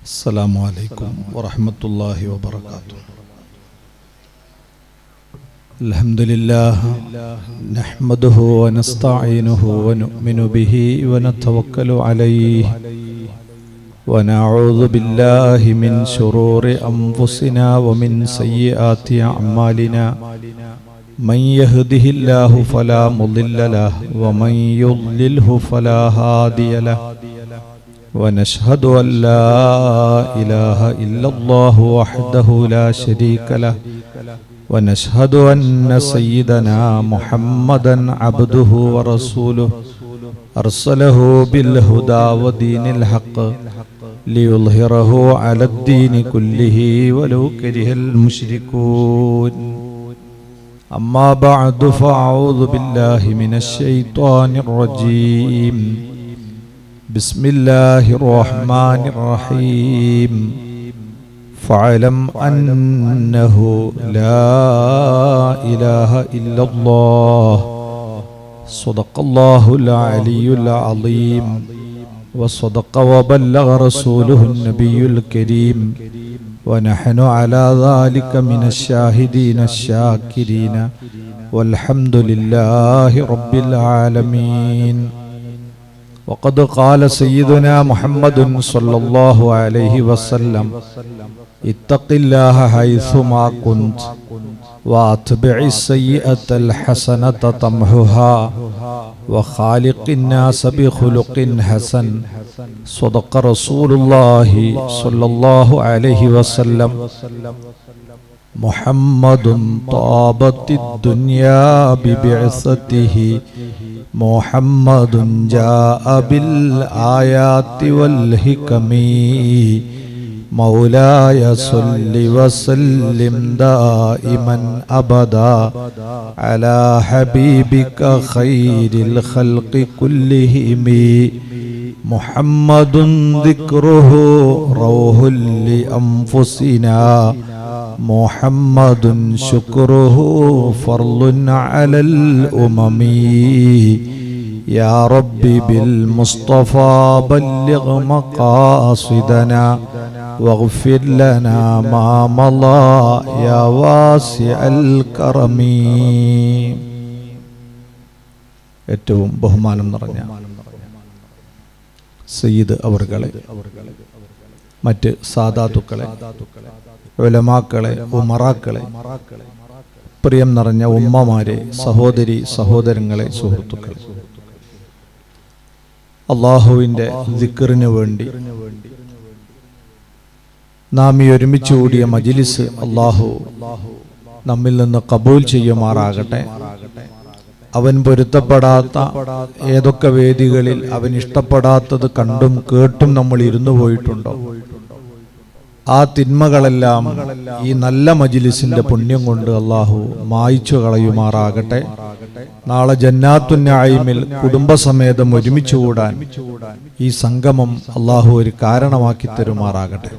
السلام عليكم ورحمة الله وبركاته. الحمد لله نحمده ونستعينه ونؤمن به ونتوكل عليه ونعوذ بالله من شرور أنفسنا ومن سيئات أعمالنا من يهده الله فلا مضل له ومن يضلله فلا هادي له ونشهد أن لا إله إلا الله وحده لا شريك له ونشهد أن سيدنا محمدا عبده ورسوله أرسله بالهدى ودين الحق ليظهره على الدين كله ولو كره المشركون. أما بعد فأعوذ بالله من الشيطان الرجيم. بسم الله الرحمن الرحيم. فاعلم أنه لا إله إلا الله. صدق الله العلي العظيم وصدق وبلغ رسوله النبي الكريم ونحن على ذلك من الشاهدين الشاكرين والحمد لله رب العالمين. وقد قال سيدنا محمد صلى الله عليه وسلم اتق الله حيثما كنت واتبع السيئة الحسنة تمحها وخالق الناس بخلق حسن. صدق رسول الله صلى الله عليه وسلم. محمد طابت الدنيا ببعثته محمد جاء بالآيات والحكم. مولاي صل وسلم دائما أبدا على حبيبك خير الخلق كلهم. محمد ذكره روح لأنفسنا محمد شكره فرض على الأمم. يا رب بالمصطفى بلغ مقاصدنا واغفر لنا ما مضى يا واسع الكرم. ഏറ്റവും ബഹുമാനം നിറഞ്ഞ സയ്യിദ് അവർകളെ, മറ്റ് സാദാത്തുക്കളെ, ഉലമാക്കളെ, ഉമറാക്കളെ, പ്രിയം നിറഞ്ഞ ഉമ്മമാരെ, സഹോദരി സഹോദരങ്ങളെ, സുഹൃത്തുക്കളെ, അള്ളാഹുവിൻ്റെ ദിക്റിന് വേണ്ടി നാം ഈ ഒരുമിച്ച് കൂടിയ മജ്ലിസ് അള്ളാഹു നമ്മിൽ നിന്ന് കബൂൽ ചെയ്യുമാറാകട്ടെ. അവൻ പൊരുത്തപ്പെടാത്ത ഏതൊക്കെ വേദികളിൽ അവൻ ഇഷ്ടപ്പെടാത്തത് കണ്ടും കേട്ടും നമ്മൾ ഇരുന്നു പോയിട്ടുണ്ടോ, ആ തിന്മകളെല്ലാം ഈ നല്ല മജ്ലിസിന്റെ പുണ്യം കൊണ്ട് അള്ളാഹു മായ്ച്ചു കളയുമാറാകട്ടെ. നാളെ ജന്നാത്തുൻ നഈമിൽ കുടുംബസമേതം ഒരുമിച്ച് കൂടാൻ ഈ സംഗമം അള്ളാഹു ഒരു കാരണമാക്കി തരുമാറാകട്ടെ.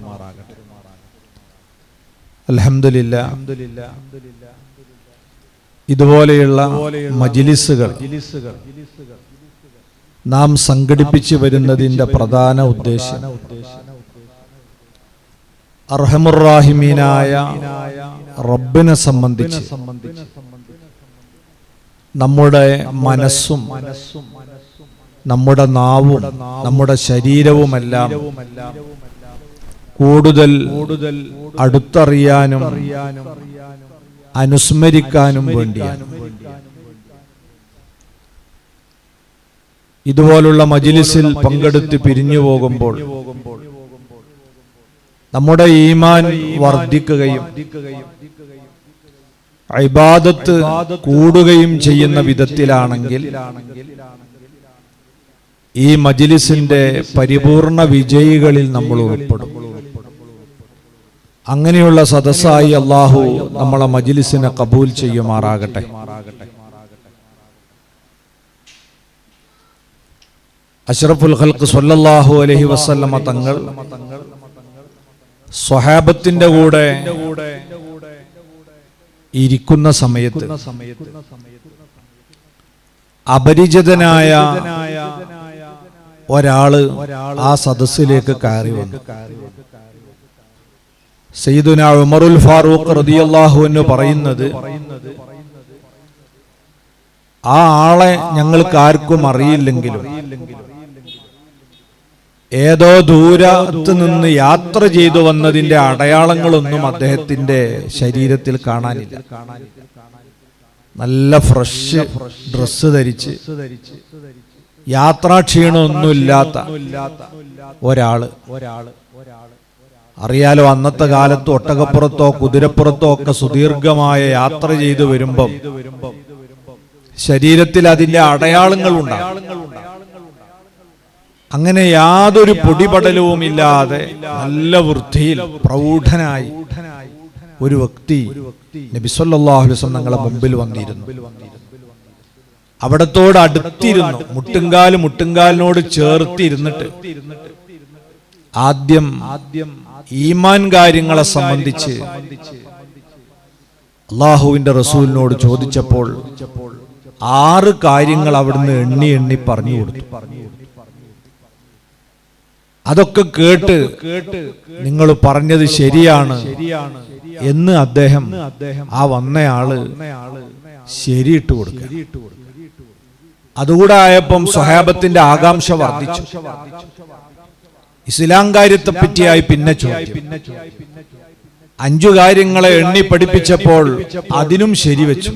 അൽഹംദുലില്ലാഹ്, ഇതുപോലെയുള്ള മജ്ലിസുകൾ നാം സംഘടിപ്പിച്ചു വരുന്നതിന്റെ പ്രധാന ഉദ്ദേശം അർഹമുർ-റാഹിമീനായ റബ്ബിനെ സംബന്ധിച്ച് നമ്മുടെ മനസ്സും നമ്മുടെ നാവും നമ്മുടെ ശരീരവുമെല്ലാം കൂടുതൽ അടുത്തറിയാനും അനുസ്മരിക്കാനും വേണ്ടിയാണ്. ഇതുപോലുള്ള മജ്ലിസിൽ പങ്കെടുത്ത് പിരിഞ്ഞു പോകുമ്പോൾ നമ്മുടെ ഈമാൻ വർദ്ധിക്കുകയും ഇബാദത്ത് കൂടുകയും ചെയ്യുന്ന വിധത്തിലാണെങ്കിൽ ഈ മജ്ലിസിന്റെ പരിപൂർണ വിജയികളിൽ നമ്മൾ ഉൾപ്പെടും. അങ്ങനെയുള്ള സദസ്സായി അള്ളാഹു നമ്മളെ മജ്ലിസിനെ കബൂൽ ചെയ്യുമാറാകട്ടെ. അഷ്റഫുൽ ഖൽഖ് സ്വല്ലല്ലാഹു അലൈഹി വസല്ലമ തങ്ങൾ സ്വഹാബത്തിന്റെ കൂടെ ഇരിക്കുന്ന സമയത്ത് അപരിചിതനായ ഒരാള് ആ സദസ്സിലേക്ക് കയറി വന്നു. സയ്യിദുനാ ഉമറുൽ ഫാറൂഖ് റളിയല്ലാഹു അൻഹു പറയുന്നത്, ആ ആളെ ഞങ്ങൾക്ക് ആർക്കും അറിയില്ലെങ്കിലും ഏതോ ദൂരത്ത് നിന്ന് യാത്ര ചെയ്തു വന്നതിന്റെ അടയാളങ്ങളൊന്നും അദ്ദേഹത്തിന്റെ ശരീരത്തിൽ കാണാനില്ല. നല്ല ഫ്രഷ് ഡ്രസ്സ് ധരിച്ച് യാത്രാക്ഷീണമൊന്നുമില്ലാത്ത ഒരാള്. അറിയാലോ, അന്നത്തെ കാലത്ത് ഒട്ടകപ്പുറത്തോ കുതിരപ്പുറത്തോ ഒക്കെ സുദീർഘമായ യാത്ര ചെയ്തു വരുമ്പം ശരീരത്തിൽ അതിന്റെ അടയാളങ്ങൾ ഉണ്ടാകും. അങ്ങനെ യാതൊരു പൊടിപടലവും ഇല്ലാതെ നല്ല വൃത്തിയിൽ പ്രൗഢനായി ഒരു വ്യക്തി നബി സല്ലല്ലാഹു അലൈഹി വസല്ലം തങ്ങളുടെ മുമ്പിൽ വന്നിരുന്നു. അവിടത്തോട് അടുത്തിരുന്നു, മുട്ടുംകാലിനോട് ചേർത്തിരുന്നിട്ട് ആദ്യം ഈമാൻ കാര്യങ്ങളെ സംബന്ധിച്ച് അള്ളാഹുവിന്റെ റസൂലിനോട് ചോദിച്ചപ്പോൾ 6 കാര്യങ്ങൾ അവിടുന്ന് എണ്ണി പറഞ്ഞു കൊടുത്തു. അതൊക്കെ കേട്ട് നിങ്ങൾ പറഞ്ഞത് ശരിയാണ് എന്ന് അദ്ദേഹം ആ വന്നയാള് ശരിയിട്ട് കൊടുക്കുക. അതുകൂടെ ആയപ്പം സ്വഹാബത്തിന്റെ ആകാംക്ഷ വർദ്ധിച്ചു. ഇസ്ലാം കാര്യത്തെ പറ്റിയായി പിന്നെ ചോദ്യം. 5 കാര്യങ്ങളെ എണ്ണി പഠിപ്പിച്ചപ്പോൾ അതിനും ശരിവെച്ചു.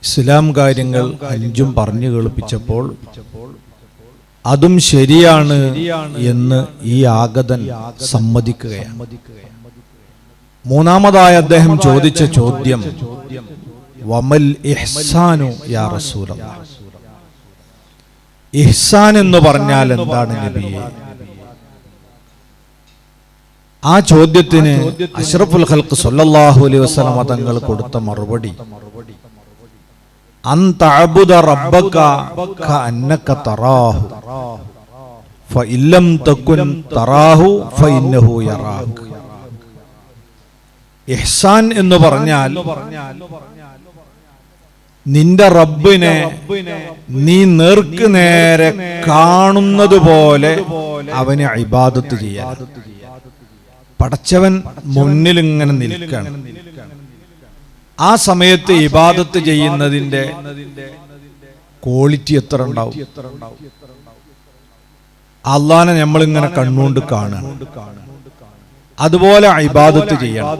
ഇസ്ലാം കാര്യങ്ങൾ 5 പറഞ്ഞു കേൾപ്പിച്ചപ്പോൾ അതും ശരിയാണ് എന്ന് ഈ ആഗതൻ സമ്മതിക്കുകയാണ്. മൂന്നാമതായി അദ്ദേഹം ചോദിച്ച ചോദ്യം, വമൽ ഇഹ്സാനു യാ റസൂലല്ലാഹ്, ഇഹ്സാൻ എന്ന് പറഞ്ഞാൽ എന്താണ് നബിയേ? ആ ചോദ്യത്തിന് അഷ്റഫുൽ ഖൽഖ് സല്ലല്ലാഹു അലൈഹി വസല്ലം തങ്ങൾ കൊടുത്ത മറുപടി, അൻ തഅബുദ റബ്ബക കഅന്നക തറാഹു ഫഇല്ലം തകുൻ തറാഹു ഫഇന്നഹു യറാക. ഇഹ്സാൻ എന്ന് പറഞ്ഞാൽ നിന്റെ റബ്ബിനെ നീ നേർക്ക് നേരെ കാണുന്നത് പോലെ അവനെ ഇബാദത്ത് ചെയ്യാൻ. പടച്ചവൻ മുന്നിൽ ഇങ്ങനെ നിൽക്കണം. ആ സമയത്ത് ഇബാദത്ത് ചെയ്യുന്നതിന്റെ ക്വാളിറ്റി എത്ര ഉണ്ടാവും? അള്ളാനെ നമ്മളിങ്ങനെ കണ്ണുകൊണ്ട് കാണണം. അതുപോലെ ഇബാദത്ത് ചെയ്യണം.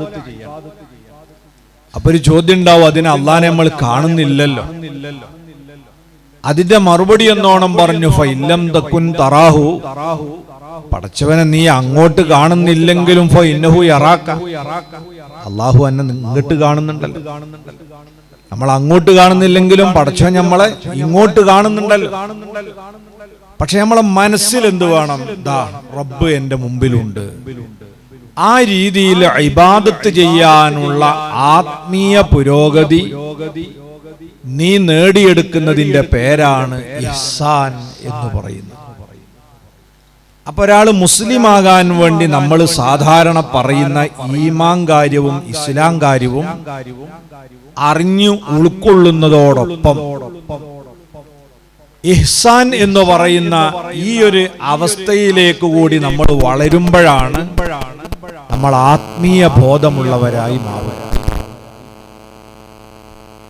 അപ്പൊ ഒരു ചോദ്യം ഉണ്ടാവും, അതിന് അള്ളാനെ നമ്മൾ കാണുന്നില്ലല്ലോ. അതിന്റെ മറുപടി എന്നോണം പറഞ്ഞു, ഫഇല്ലം തകുൻ തറാഹു, പടച്ചവനെ നീ അങ്ങോട്ട് കാണുന്നില്ലെങ്കിലും ഫഇന്നഹു യറാക, അള്ളാഹു എന്നെ ഇങ്ങോട്ട് കാണുന്നുണ്ടല്ലോ. നമ്മൾ അങ്ങോട്ട് കാണുന്നില്ലെങ്കിലും പടച്ചവൻ നമ്മളെ ഇങ്ങോട്ട് കാണുന്നുണ്ടല്ലോ. പക്ഷെ നമ്മളെ മനസ്സിൽ എന്ത് വേണം? ദാ റബ്ബ് എന്റെ മുമ്പിലുണ്ട്. ആ രീതിയിൽ ഇബാദത്ത് ചെയ്യാനുള്ള ആത്മീയ പുരോഗതി നീ നേടിയെടുക്കുന്നതിന്റെ പേരാണ് ഇഹ്സാൻ എന്ന് പറയുന്നത്. അപ്പൊ ഒരാള് മുസ്ലിം ആകാൻ വേണ്ടി നമ്മൾ സാധാരണ പറയുന്ന ഈമാൻ കാര്യവും ഇസ്ലാം കാര്യവും അറിഞ്ഞു ഉൾക്കൊള്ളുന്നതോടൊപ്പം ഇഹ്സാൻ എന്ന് പറയുന്ന ഈ ഒരു അവസ്ഥയിലേക്ക് കൂടി നമ്മൾ വളരുമ്പോഴാണ് നമ്മൾ ആത്മീയ ബോധമുള്ളവരായി മാറുക.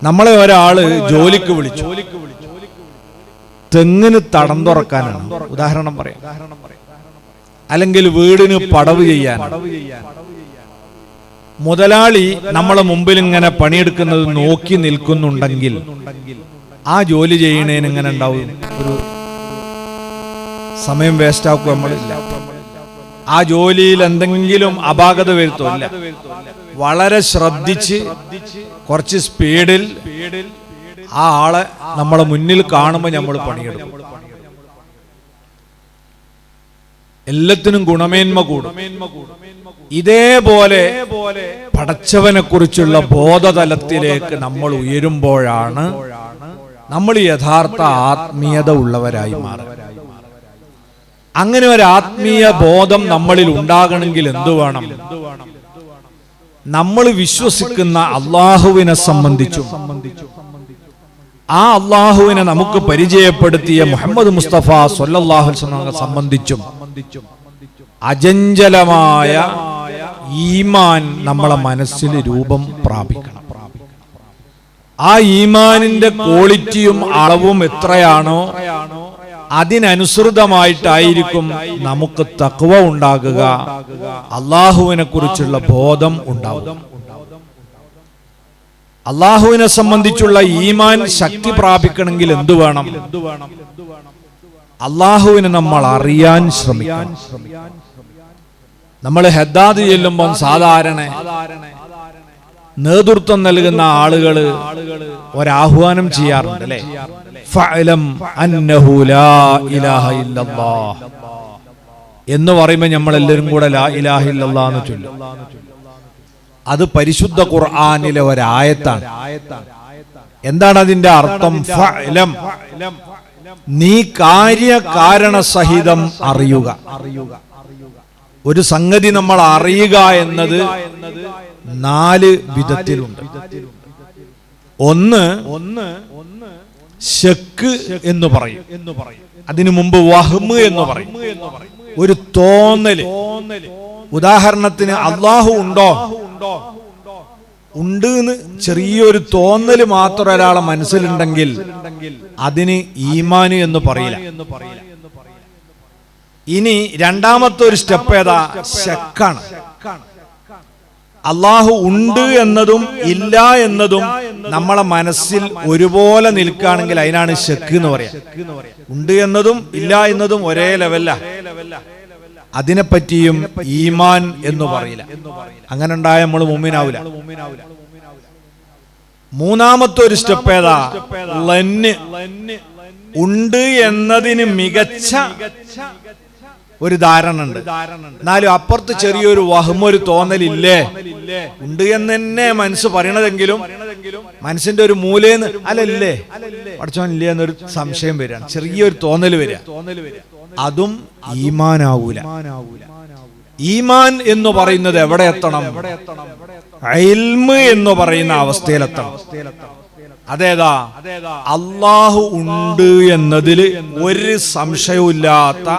നമ്മളെ ഒരാള് ജോലിക്ക് വിളിച്ചു, തെങ്ങിന് തടം തുറക്കാനാണ് ഉദാഹരണം പറയാം, അല്ലെങ്കിൽ വീടിന് പടവ് ചെയ്യാൻ. മുതലാളി നമ്മളെ മുമ്പിൽ ഇങ്ങനെ പണിയെടുക്കുന്നത് നോക്കി നിൽക്കുന്നുണ്ടെങ്കിൽ ആ ജോലി ചെയ്യണേന് ഇങ്ങനെ ഉണ്ടാവും, ഒരു സമയം വേസ്റ്റ് ആക്കുക നമ്മളില്ല. ആ ജോലിയിൽ എന്തെങ്കിലും അപാകത വരുത്തില്ല. വളരെ ശ്രദ്ധിച്ച് കുറച്ച് സ്പീഡിൽ ആ ആളെ നമ്മളെ മുന്നിൽ കാണുമ്പോൾ നമ്മൾ പണിയെടുക്കും. എല്ലാത്തിനും ഗുണമേന്മ കൂടും. ഇതേപോലെ പടച്ചവനെ കുറിച്ചുള്ള ബോധതലത്തിലേക്ക് നമ്മൾ ഉയരുമ്പോഴാണ് നമ്മൾ യഥാർത്ഥ ആത്മീയത ഉള്ളവരായി മാറുക. അങ്ങനെ ഒരു ആത്മീയ ബോധം നമ്മളിൽ ഉണ്ടാകണമെങ്കിൽ എന്തു വേണം? നമ്മൾ വിശ്വസിക്കുന്ന അള്ളാഹുവിനെ സംബന്ധിച്ചും ആ അള്ളാഹുവിനെ നമുക്ക് പരിചയപ്പെടുത്തിയ മുഹമ്മദ് മുസ്തഫ സ്വല്ലല്ലാഹു അലൈഹി വസല്ലം സംബന്ധിച്ചും അചഞ്ചലമായ ഈമാൻ നമ്മളെ മനസ്സിൽ രൂപം പ്രാപിക്കണം. ആ ഈമാനിന്റെ ക്വാളിറ്റിയും അളവും എത്രയാണോ അതിനനുസൃതമായിട്ടായിരിക്കും നമുക്ക് തഖ്വ ഉണ്ടാകുക, അള്ളാഹുവിനെ കുറിച്ചുള്ള ബോധം ഉണ്ടാകും. അള്ളാഹുവിനെ സംബന്ധിച്ചുള്ള ഈമാൻ ശക്തി പ്രാപിക്കണമെങ്കിൽ എന്തു വേണം? അള്ളാഹുവിനെ നമ്മൾ അറിയാൻ ശ്രമിക്കണം. നമ്മൾ ഹദ്ദാദ് ചെല്ലുമ്പോൾ സാധാരണ നേതൃത്വം നൽകുന്ന ആളുകള് ഒരാഹ്വാനം ചെയ്യാറുണ്ട് അല്ലെ, ഫഅലം അന്നഹു ലാ ഇലാഹ ഇല്ലല്ലാഹ് എന്ന് പറയുമ്പോൾ നമ്മളെല്ലാവരും കൂടെ ലാ ഇലാഹ ഇല്ലല്ലാഹ് എന്ന് ചൊല്ലും. അത് പരിശുദ്ധ ഖുർആനിലെ ഒരായത്താണ്. എന്താണ് അതിന്റെ അർത്ഥം? ഫഅലം, നീ കാര്യകാരണ സഹിതം അറിയുക. ഒരു സംഗതി നമ്മൾ അറിയുക എന്നത് 4 വിധത്തിലുണ്ട്. ഒന്ന് ശക്ക് എന്ന് പറയും, അതിനു മുമ്പ് വഹ്മ് എന്ന് പറയും, ഒരു തോന്നല്. ഉദാഹരണത്തിന് അള്ളാഹു ഉണ്ടോ, ഉണ്ട് എന്ന് ചെറിയൊരു തോന്നല് മാത്രം ഒരാളെ മനസ്സിലുണ്ടെങ്കിൽ അതിന് ഈമാന് എന്ന് പറയില്ല. ഇനി രണ്ടാമത്തെ ഒരു സ്റ്റെപ്പ് ഏതാ? ശക്കാണ്. അള്ളാഹു ഉണ്ട് എന്നതും ഇല്ല എന്നതും നമ്മളെ മനസ്സിൽ ഒരുപോലെ നിൽക്കുകയാണെങ്കിൽ അതിനാണ് ശക്ക് എന്ന് പറയാം. ഉണ്ട് എന്നതും ഇല്ല എന്നതും ഒരേ ലെവല, അതിനെപ്പറ്റിയും ഈമാൻ എന്ന് പറയില്ല. അങ്ങനെ ഉണ്ടായ നമ്മൾ മുഅ്മിനാവില്ല. മൂന്നാമത്തെ ഒരു സ്റ്റെപ്പ് ഏതാ? ലന്ന്. ഉണ്ട് എന്നതിന് മികച്ച ഒരു ധാരണ ഉണ്ട്, എന്നാലും അപ്പുറത്ത് ചെറിയൊരു വഹ്മൊരു തോന്നലില്ലേ. ഉണ്ട് എന്ന് തന്നെ മനസ്സ് പറയണതെങ്കിലും മനസ്സിന്റെ ഒരു മൂലേന്ന് അല്ലല്ലേ പഠിച്ചോനില്ലേ എന്നൊരു സംശയം വരികയാണ്, ചെറിയൊരു തോന്നൽ വരിക. അതും ഈമാനാവൂല. ഈമാൻ എന്ന് പറയുന്നത് എവിടെ എത്തണം? ഇൽമ് എന്ന് പറയുന്ന അവസ്ഥയിലെത്തണം. അതേതാ? അള്ളാഹു ഉണ്ട് എന്നതിൽ ഒരു സംശയവുമില്ലാത്ത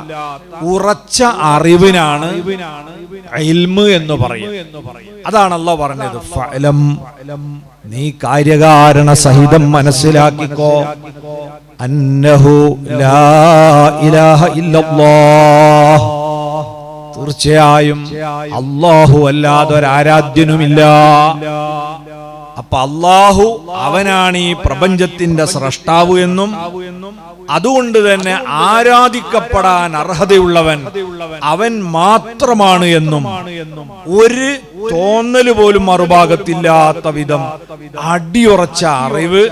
ഉറച്ച അറിവിനാണ് ഇൽമ് എന്ന് പറയുന്നത്. അതാണ് അള്ളാഹു പറഞ്ഞത്, ഫഅലം, നീ കാര്യകാരണ സഹിതം മനസ്സിലാക്കിക്കോ, അന്നഹു ലാ ഇലാഹ ഇല്ലല്ലാഹ്, തീർച്ചയായും അല്ലാഹു അല്ലാതെ ഒരാരാധ്യനുമില്ല. അപ്പൊ അല്ലാഹു അവനാണ് ഈ പ്രപഞ്ചത്തിന്റെ സ്രഷ്ടാവ് എന്നും അതുകൊണ്ട് തന്നെ ആരാധിക്കപ്പെടാൻ അർഹതയുള്ളവൻ അവൻ മാത്രമാണ് എന്നും ഒരു തോന്നല് പോലും മറുഭാഗത്തില്ലാത്ത വിധം അടിയുറച്ച അറിവ്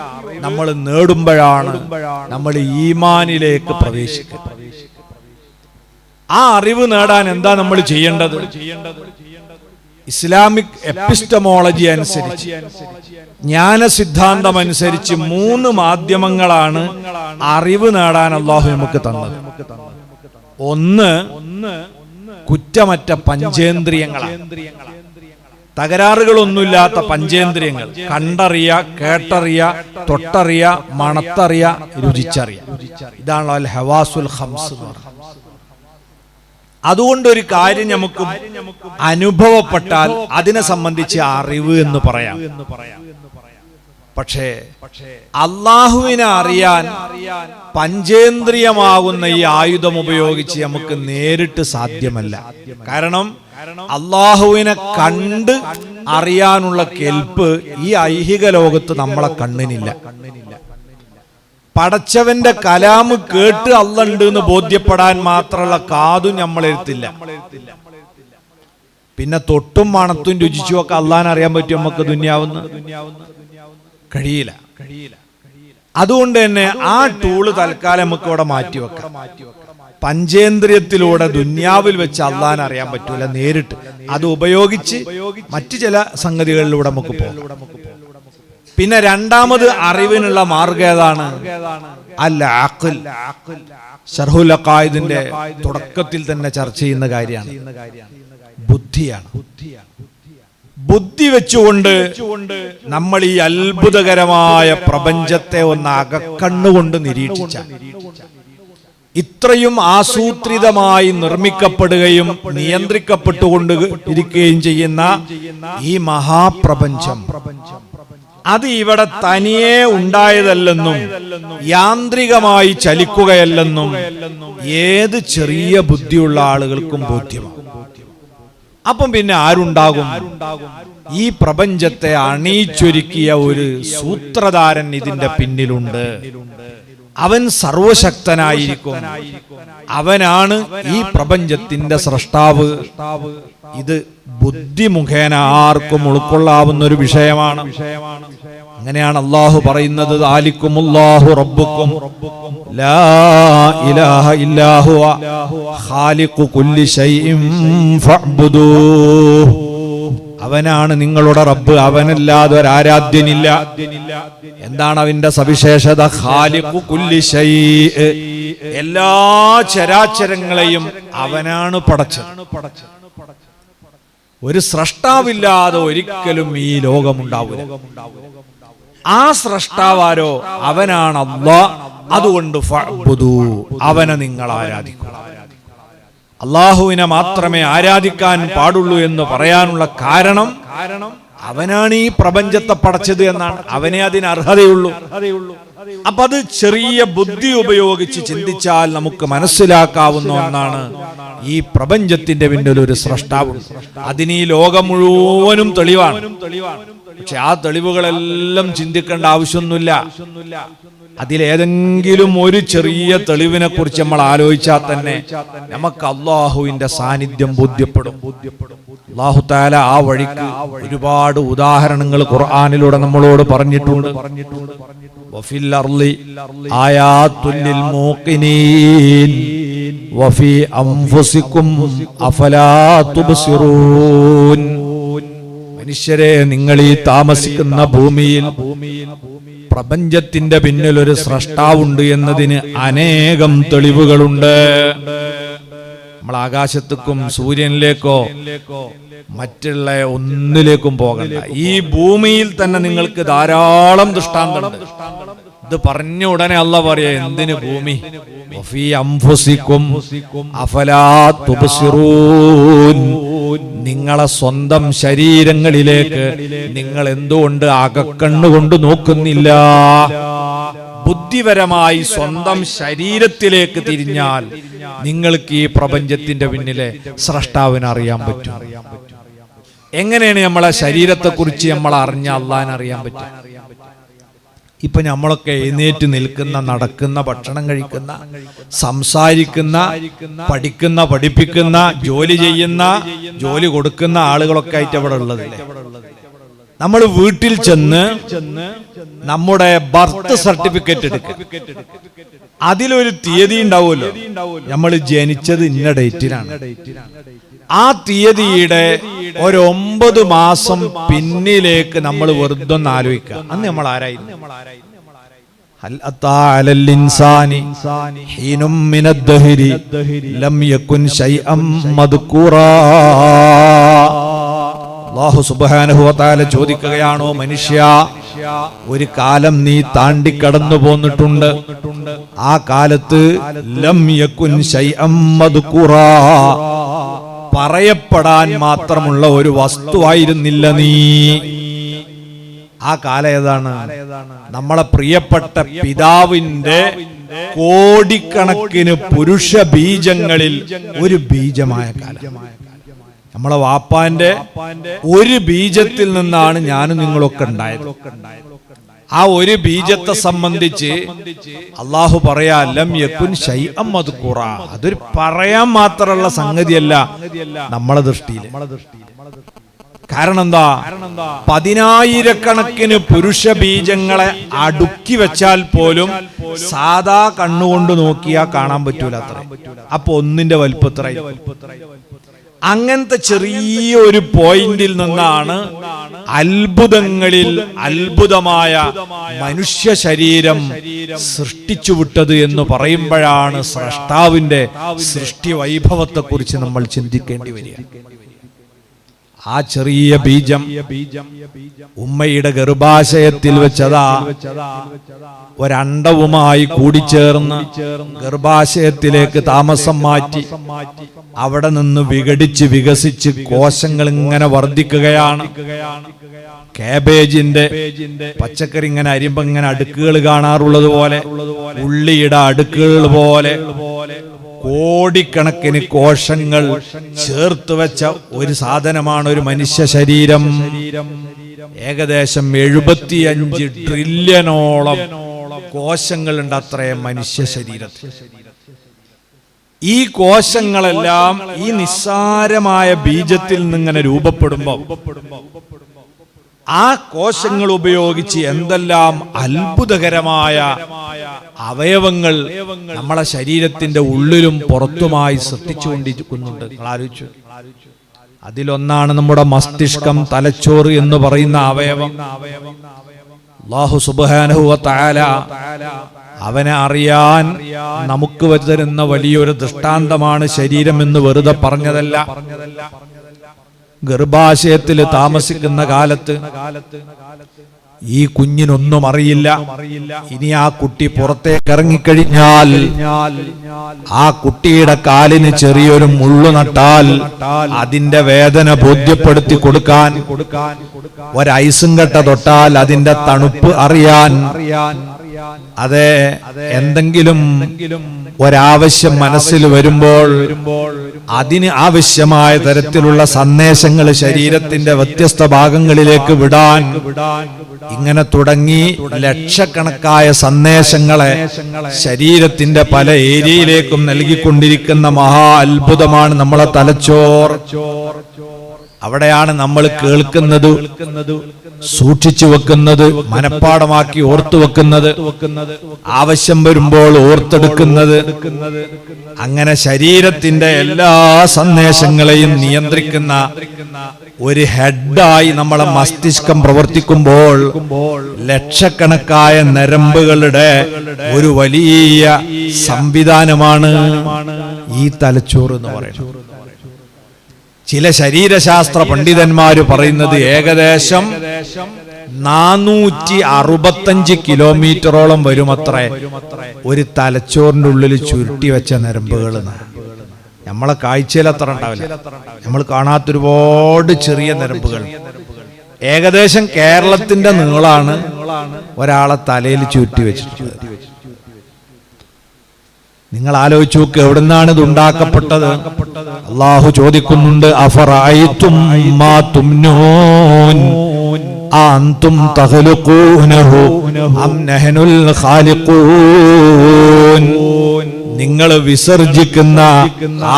നമ്മൾ നേടുമ്പോഴാണ് നമ്മൾ ഈമാനിലേക്ക് പ്രവേശിക്കുന്നത്. ആ അറിവ് നേടാൻ എന്താ നമ്മൾ ചെയ്യേണ്ടത്? ഇസ്ലാമിക് എപ്പിസ്റ്റമോളജി അനുസരിച്ച്, ജ്ഞാന സിദ്ധാന്തം അനുസരിച്ച് 3 മാധ്യമങ്ങളാണ് അറിവ് നേടാൻ അള്ളാഹു നമുക്ക് തന്നത്. ഒന്ന്, കുറ്റമറ്റ പഞ്ചേന്ദ്രിയങ്ങളാണ്, തകരാറുകളൊന്നുമില്ലാത്ത പഞ്ചേന്ദ്രിയങ്ങൾ. കണ്ടറിയ, കേട്ടറിയ, തൊട്ടറിയ, മണത്തറിയ, രുചിച്ചറിയ. ഇതാണ് അൽ ഹവാസുൽ ഖംസ് എന്ന് പറയുന്നത്. അതുകൊണ്ടൊരു കാര്യം നമുക്ക് അനുഭവപ്പെട്ടാൽ അതിനെ സംബന്ധിച്ച് അറിവ് എന്ന് പറയാം. പക്ഷേ അള്ളാഹുവിനെ അറിയാൻ പഞ്ചേന്ദ്രിയമാകുന്ന ഈ ആയുധം ഉപയോഗിച്ച് നമുക്ക് നേരിട്ട് സാധ്യമല്ല. കാരണം അള്ളാഹുവിനെ കണ്ട് അറിയാനുള്ള കെൽപ്പ് ഈ ഐഹിക ലോകത്ത് നമ്മളെ കണ്ണിനില്ല. പടച്ചവന്റെ കലാമ് കേട്ട് അള്ളണ്ട് എന്ന് ബോധ്യപ്പെടാൻ മാത്രമുള്ള കാതും നമ്മളെടുത്തില്ല. പിന്നെ തൊട്ടും മണത്തും രുചിച്ചും ഒക്കെ അള്ളാൻ അറിയാൻ പറ്റും നമുക്ക് ദുന്യാവുന്ന്? കഴിയില്ല. അതുകൊണ്ട് തന്നെ ആ ടൂള് തൽക്കാലം നമുക്ക് ഇവിടെ മാറ്റിവെക്കാം. പഞ്ചേന്ദ്രിയത്തിലൂടെ ദുന്യാവിൽ വെച്ച് അള്ളാൻ അറിയാൻ പറ്റൂല നേരിട്ട്. അത് ഉപയോഗിച്ച് മറ്റു ചില സംഗതികളിലൂടെ നമുക്ക് പോകാം. പിന്നെ രണ്ടാമത് അറിവിനുള്ള മാർഗം ഏതാണ്? അൽ അഖ്ൽ. ശർഹുൽ അഖായിദിന്റെ തുടക്കത്തിൽ തന്നെ ചർച്ച ചെയ്യുന്ന കാര്യമാണ്, ബുദ്ധിയാണ്. ബുദ്ധി വെച്ചുകൊണ്ട് നമ്മൾ ഈ അത്ഭുതകരമായ പ്രപഞ്ചത്തെ ഒന്ന് അകക്കണ്ണുകൊണ്ട് നിരീക്ഷിച്ചാൽ, ഇത്രയും ആസൂത്രിതമായി നിർമ്മിക്കപ്പെടുകയും നിയന്ത്രിക്കപ്പെട്ടുകൊണ്ട് ഇരിക്കുകയും ചെയ്യുന്ന ഈ മഹാപ്രപഞ്ചം, അത് ഇവിടെ തനിയെ ഉണ്ടായതല്ലെന്നും യാന്ത്രികമായി ചലിക്കുകയല്ലെന്നും ഏത് ചെറിയ ബുദ്ധിയുള്ള ആളുകൾക്കും ബോധ്യമാണ്. അപ്പം പിന്നെ ആരുണ്ടാകും? ഈ പ്രപഞ്ചത്തെ അണിയിച്ചൊരുക്കിയ ഒരു സൂത്രധാരൻ ഇതിന്റെ പിന്നിലുണ്ട്. അവൻ സർവശക്തനായിരിക്കും. അവനാണ് ഈ പ്രപഞ്ചത്തിന്റെ സ്രഷ്ടാവ്. ഇത് ബുദ്ധി മുഖേന ആർക്കും ഉൾക്കൊള്ളാവുന്ന ഒരു വിഷയമാണ്. അങ്ങനെയാണ് അള്ളാഹു പറയുന്നത്, ദാലിക്കുമുല്ലാഹു റബ്ബുക്കും ലാ ഇലാഹ ഇല്ലാ ഹുവ ഖാലിഖു കുല്ലി ശൈഇൻ ഫഅ്ബുദൂഹു. അവനാണ് നിങ്ങളുടെ റബ്ബ്, അവനല്ലാതെ ഒരാരാധ്യനില്ല. എന്താണ് അവന്റെ സവിശേഷത? ഖാലിഖു കുല്ലി ശൈഇ, എല്ലാ ചരാചരങ്ങളെയും അവനാണ് പടച്ചത്. ഒരു സ്രഷ്ടാവില്ലാതെ ഒരിക്കലും ഈ ലോകമുണ്ടാവില്ല. ആ സ്രഷ്ടാവാരോ? അവനാണ് അല്ലാഹ്. അതുകൊണ്ട് ഫഅ്ബുദൂ, അവനെ നിങ്ങൾ ആരാധിക്കുക. അള്ളാഹുവിനെ മാത്രമേ ആരാധിക്കാൻ പാടുള്ളൂ എന്ന് പറയാനുള്ള കാരണം അവനാണ് ഈ പ്രപഞ്ചത്തെ പടച്ചത് എന്നാണ്. അവനെ അതിന് അർഹതയുള്ളൂ. അപ്പൊ അത് ചെറിയ ബുദ്ധി ഉപയോഗിച്ച് ചിന്തിച്ചാൽ നമുക്ക് മനസ്സിലാക്കാവുന്ന ഒന്നാണ്. ഈ പ്രപഞ്ചത്തിന്റെ പിന്നിൽ ഒരു സ്രഷ്ടാവ്, അതിന് ഈ ലോകം മുഴുവനും തെളിവാണ്. പക്ഷെ ആ തെളിവുകളെല്ലാം ചിന്തിക്കേണ്ട ആവശ്യമൊന്നുമില്ല. അതിലേതെങ്കിലും ഒരു ചെറിയ തെളിവിനെ കുറിച്ച് നമ്മൾ ആലോചിച്ചാൽ തന്നെ നമുക്ക് അള്ളാഹുവിന്റെ സാന്നിധ്യം ബോധ്യപ്പെടും. അല്ലാഹു തആല ആ വഴിക്ക് ഒരുപാട് ഉദാഹരണങ്ങൾ ഖുർആനിലൂടെ നമ്മളോട് പറഞ്ഞിട്ടുണ്ട്. വഫിൽ അർളി ആയാത്തുൽ ലിൽ മൂഖിനീൻ വഫി അൻഫുസികും അഫലാ തുബ്സിറൂൻ. മനുഷ്യരെ, നിങ്ങൾ ഈ താമസിക്കുന്ന ഭൂമിയിൽ പ്രപഞ്ചത്തിന്റെ പിന്നിൽ ഒരു സ്രഷ്ടാവുണ്ട് എന്നതിന് അനേകം തെളിവുകളുണ്ട്. നമ്മൾ ആകാശത്തേക്കും സൂര്യനിലേക്കോ മറ്റുള്ള ഒന്നിലേക്കും പോകണ്ട. ഈ ഭൂമിയിൽ തന്നെ നിങ്ങൾക്ക് ധാരാളം ദൃഷ്ടാന്തമുണ്ട്. ഇത് പറഞ്ഞ ഉടനെ അല്ലാഹ് പറയാ, എന്തിന് ഭൂമി? വഫീ അൻഫുസികും അഫലാ തുബ്സിറൂൻ. നിങ്ങളെ സ്വന്തം ശരീരങ്ങളിലേക്ക് നിങ്ങൾ എന്തുകൊണ്ട് അകക്കണ്ണുകൊണ്ട് നോക്കുന്നില്ല? ബുദ്ധിപരമായി സ്വന്തം ശരീരത്തിലേക്ക് തിരിഞ്ഞാൽ നിങ്ങൾക്ക് ഈ പ്രപഞ്ചത്തിന്റെ പിന്നിലെ സ്രഷ്ടാവിനെ അറിയാൻ പറ്റും. എങ്ങനെയാണ് നമ്മളെ ശരീരത്തെ കുറിച്ച് നമ്മൾ അറിഞ്ഞ അള്ളാഹിനെ അറിയാൻ പറ്റും? ഇപ്പൊ നമ്മളൊക്കെ എഴുന്നേറ്റ് നിൽക്കുന്ന, നടക്കുന്ന, ഭക്ഷണം കഴിക്കുന്ന, സംസാരിക്കുന്ന, പഠിക്കുന്ന, പഠിപ്പിക്കുന്ന, ജോലി ചെയ്യുന്ന, ജോലി കൊടുക്കുന്ന ആളുകളൊക്കെ ആയിട്ട് അവിടെ ഉള്ളതില്ലേ? നമ്മൾ വീട്ടിൽ ചെന്ന് നമ്മുടെ ബർത്ത് സർട്ടിഫിക്കറ്റ് എടുക്കുക. അതിലൊരു തീയതി ഉണ്ടാവുമല്ലോ, നമ്മൾ ജനിച്ചത് ഇന്ന ഡേറ്റിലാണ്. ആ തീയതിയുടെ 9 മാസം പിന്നിലേക്ക് നമ്മൾ വെറുതെ ഒന്ന് ആലോചിക്കുക. അന്ന് നമ്മൾ ആരായിരുന്നു? ഹൽ അതാ അലൽ ഇൻസാനി ഹീനും മിനദ്ദഹരി ലം യകുൻ ശൈഅം മദ്കൂറാ. അല്ലാഹു സുബ്ഹാനഹു വ തആല ചോദിക്കുകയാണോ, മനുഷ്യ, ഒരു കാലം നീ താണ്ടി കടന്നു പോന്നിട്ടുണ്ട്. ആ കാലത്ത് ലം യകുൻ ശൈഅം മദ്കൂറാ, പറയപ്പെടാൻ മാത്രമുള്ള ഒരു വസ്തുവായിരുന്നില്ല നീ. ആ കാലം ഏതാണ്? നമ്മളെ പ്രിയപ്പെട്ട പിതാവിന്റെ കോടിക്കണക്കിന് പുരുഷ ബീജങ്ങളിൽ ഒരു ബീജമായ കാലം. നമ്മളെ വാപ്പാന്റെ ഒരു ബീജത്തിൽ നിന്നാണ് ഞാനും നിങ്ങളൊക്കെ ഉണ്ടായത്. ആ ഒരു ബീജത്തെ സംബന്ധിച്ച് അള്ളാഹു പറയാ, ലം യകുൻ ശൈഅം മദ്കൂറാ. അതൊരു പറയാൻ മാത്രമുള്ള സംഗതിയല്ല നമ്മളെ ദൃഷ്ടിയിൽ. കാരണം എന്താ? 10,000-കണക്കിന് പുരുഷ ബീജങ്ങളെ അടുക്കി വെച്ചാൽ പോലും സാധാ കണ്ണുകൊണ്ട് നോക്കിയാൽ കാണാൻ പറ്റൂല അത്ര. അപ്പൊ ഒന്നിന്റെ വലുപ്പത്ര. അങ്ങനത്തെ ചെറിയൊരു പോയിന്റിൽ നിന്നാണ് അത്ഭുതങ്ങളിൽ അത്ഭുതമായ മനുഷ്യ ശരീരം സൃഷ്ടിച്ചുവിട്ടത് എന്ന് പറയുമ്പോഴാണ് സ്രഷ്ടാവിന്റെ സൃഷ്ടി വൈഭവത്തെ കുറിച്ച് നമ്മൾ ചിന്തിക്കേണ്ടി വരിക. ആ ചെറിയ ബീജം ഉമ്മയുടെ ഗർഭാശയത്തിൽ വെച്ചതാ ഒരണ്ടവുമായി കൂടിച്ചേർന്ന് ഗർഭാശയത്തിലേക്ക് താമസം മാറ്റി അവിടെ നിന്ന് വിഘടിച്ച് വികസിച്ച് കോശങ്ങൾ ഇങ്ങനെ വർദ്ധിക്കുകയാണ്. കാബേജിന്റെ പച്ചക്കറി ഇങ്ങനെ അരിയുമ്പോ ഇങ്ങനെ അടുക്കുകൾ കാണാറുള്ളത് പോലെ, ഉള്ളിയുടെ അടുക്കുകൾ പോലെ കോടിക്കണക്കിന് കോശങ്ങൾ ചേർത്ത് വെച്ച ഒരു സാധനമാണ് ഒരു മനുഷ്യ ശരീരം. ഏകദേശം 75 ട്രില്യണോളം കോശങ്ങളുണ്ട് അത്രേ മനുഷ്യ ശരീരത്തിൽ. ഈ കോശങ്ങളെല്ലാം ഈ നിസ്സാരമായ ബീജത്തിൽ നിന്നിങ്ങനെ രൂപപ്പെടുമ്പോൾ ആ കോശങ്ങൾ ഉപയോഗിച്ച് എന്തെല്ലാം അത്ഭുതകരമായ അവയവങ്ങൾ നമ്മളെ ശരീരത്തിന്റെ ഉള്ളിലും പുറത്തുമായി സൃഷ്ടിച്ചുകൊണ്ടിരിക്കുന്നുണ്ട്. നിങ്ങൾ ആലോചിച്ചു. അതിലൊന്നാണ് നമ്മുടെ മസ്തിഷ്കം, തലച്ചോറ് എന്ന് പറയുന്ന അവയവം. അല്ലാഹു സുബ്ഹാനഹു വ തആല അവനെ അറിയാൻ നമുക്ക് തരുന്ന വലിയൊരു ദൃഷ്ടാന്തമാണ് ശരീരം എന്ന് വെറുതെ പറഞ്ഞതല്ല. ഗർഭാശയത്തിൽ താമസിക്കുന്ന കാലത്ത് ഈ കുഞ്ഞിനൊന്നും അറിയില്ല. ഇനി ആ കുട്ടി പുറത്തേക്ക് ഇറങ്ങിക്കഴിഞ്ഞാൽ ആ കുട്ടിയുടെ കാലിന് ചെറിയൊരു മുള്ളു നട്ടാൽ അതിന്റെ വേദന ബോധ്യപ്പെടുത്തി കൊടുക്കാൻ, ഒരൈസും കട്ട തൊട്ടാൽ അതിന്റെ തണുപ്പ് അറിയാൻ, അതെ, എന്തെങ്കിലും ഒരാവശ്യം മനസ്സിൽ വരുമ്പോൾ അതിന് ആവശ്യമായ തരത്തിലുള്ള സന്ദേശങ്ങൾ ശരീരത്തിന്റെ വ്യത്യസ്ത ഭാഗങ്ങളിലേക്ക് വിടാൻ ഇങ്ങനെ തുടങ്ങി ലക്ഷക്കണക്കായ സന്ദേശങ്ങളെ ശരീരത്തിന്റെ പല ഏരിയയിലേക്കും നൽകിക്കൊണ്ടിരിക്കുന്ന മഹാ അത്ഭുതമാണ് നമ്മളെ തലച്ചോർ. അവിടെയാണ് നമ്മൾ കേൾക്കുന്നത്, സൂക്ഷിച്ചു വെക്കുന്നത്, മനഃപ്പാടമാക്കി ഓർത്തു വെക്കുന്നത്, ആവശ്യം വരുമ്പോൾ ഓർത്തെടുക്കുന്നത്. അങ്ങനെ ശരീരത്തിന്റെ എല്ലാ സന്ദേശങ്ങളെയും നിയന്ത്രിക്കുന്ന ഒരു ഹെഡായി നമ്മളെ മസ്തിഷ്കം പ്രവർത്തിക്കുമ്പോൾ ലക്ഷക്കണക്കായ നരമ്പുകളുടെ ഒരു വലിയ സംവിധാനമാണ് ഈ തലച്ചോറ് എന്ന് പറയുന്നത്. ചില ശരീരശാസ്ത്ര പണ്ഡിതന്മാര് പറയുന്നത് ഏകദേശം 465 കിലോമീറ്ററോളം വരുമത്രേ ഒരു തലച്ചോറിന്റെ ഉള്ളിൽ ചുരുട്ടി വെച്ച നരമ്പുകൾ. നമ്മളെ കാഴ്ചയിൽ അത്ര ഉണ്ടാവില്ല, നമ്മൾ കാണാത്തൊരുപാട് ചെറിയ നരമ്പുകൾ. ഏകദേശം കേരളത്തിന്റെ നീളാണ് ഒരാളെ തലയിൽ ചുരുട്ടി വെച്ചിട്ടുള്ളത്. നിങ്ങൾ ആലോചിച്ചു നോക്ക്, എവിടുന്നാണ് ഇത് ഉണ്ടാക്കപ്പെട്ടത്? അള്ളാഹു ചോദിക്കുന്നുണ്ട്, അഫറഅയ്തും മാ തുംനൂൻ അൻതും തഖ്ലുഖൂനഹു അം നഹ്നുൽ ഖാലിഖൂൻ. നിങ്ങൾ വിസർജിക്കുന്ന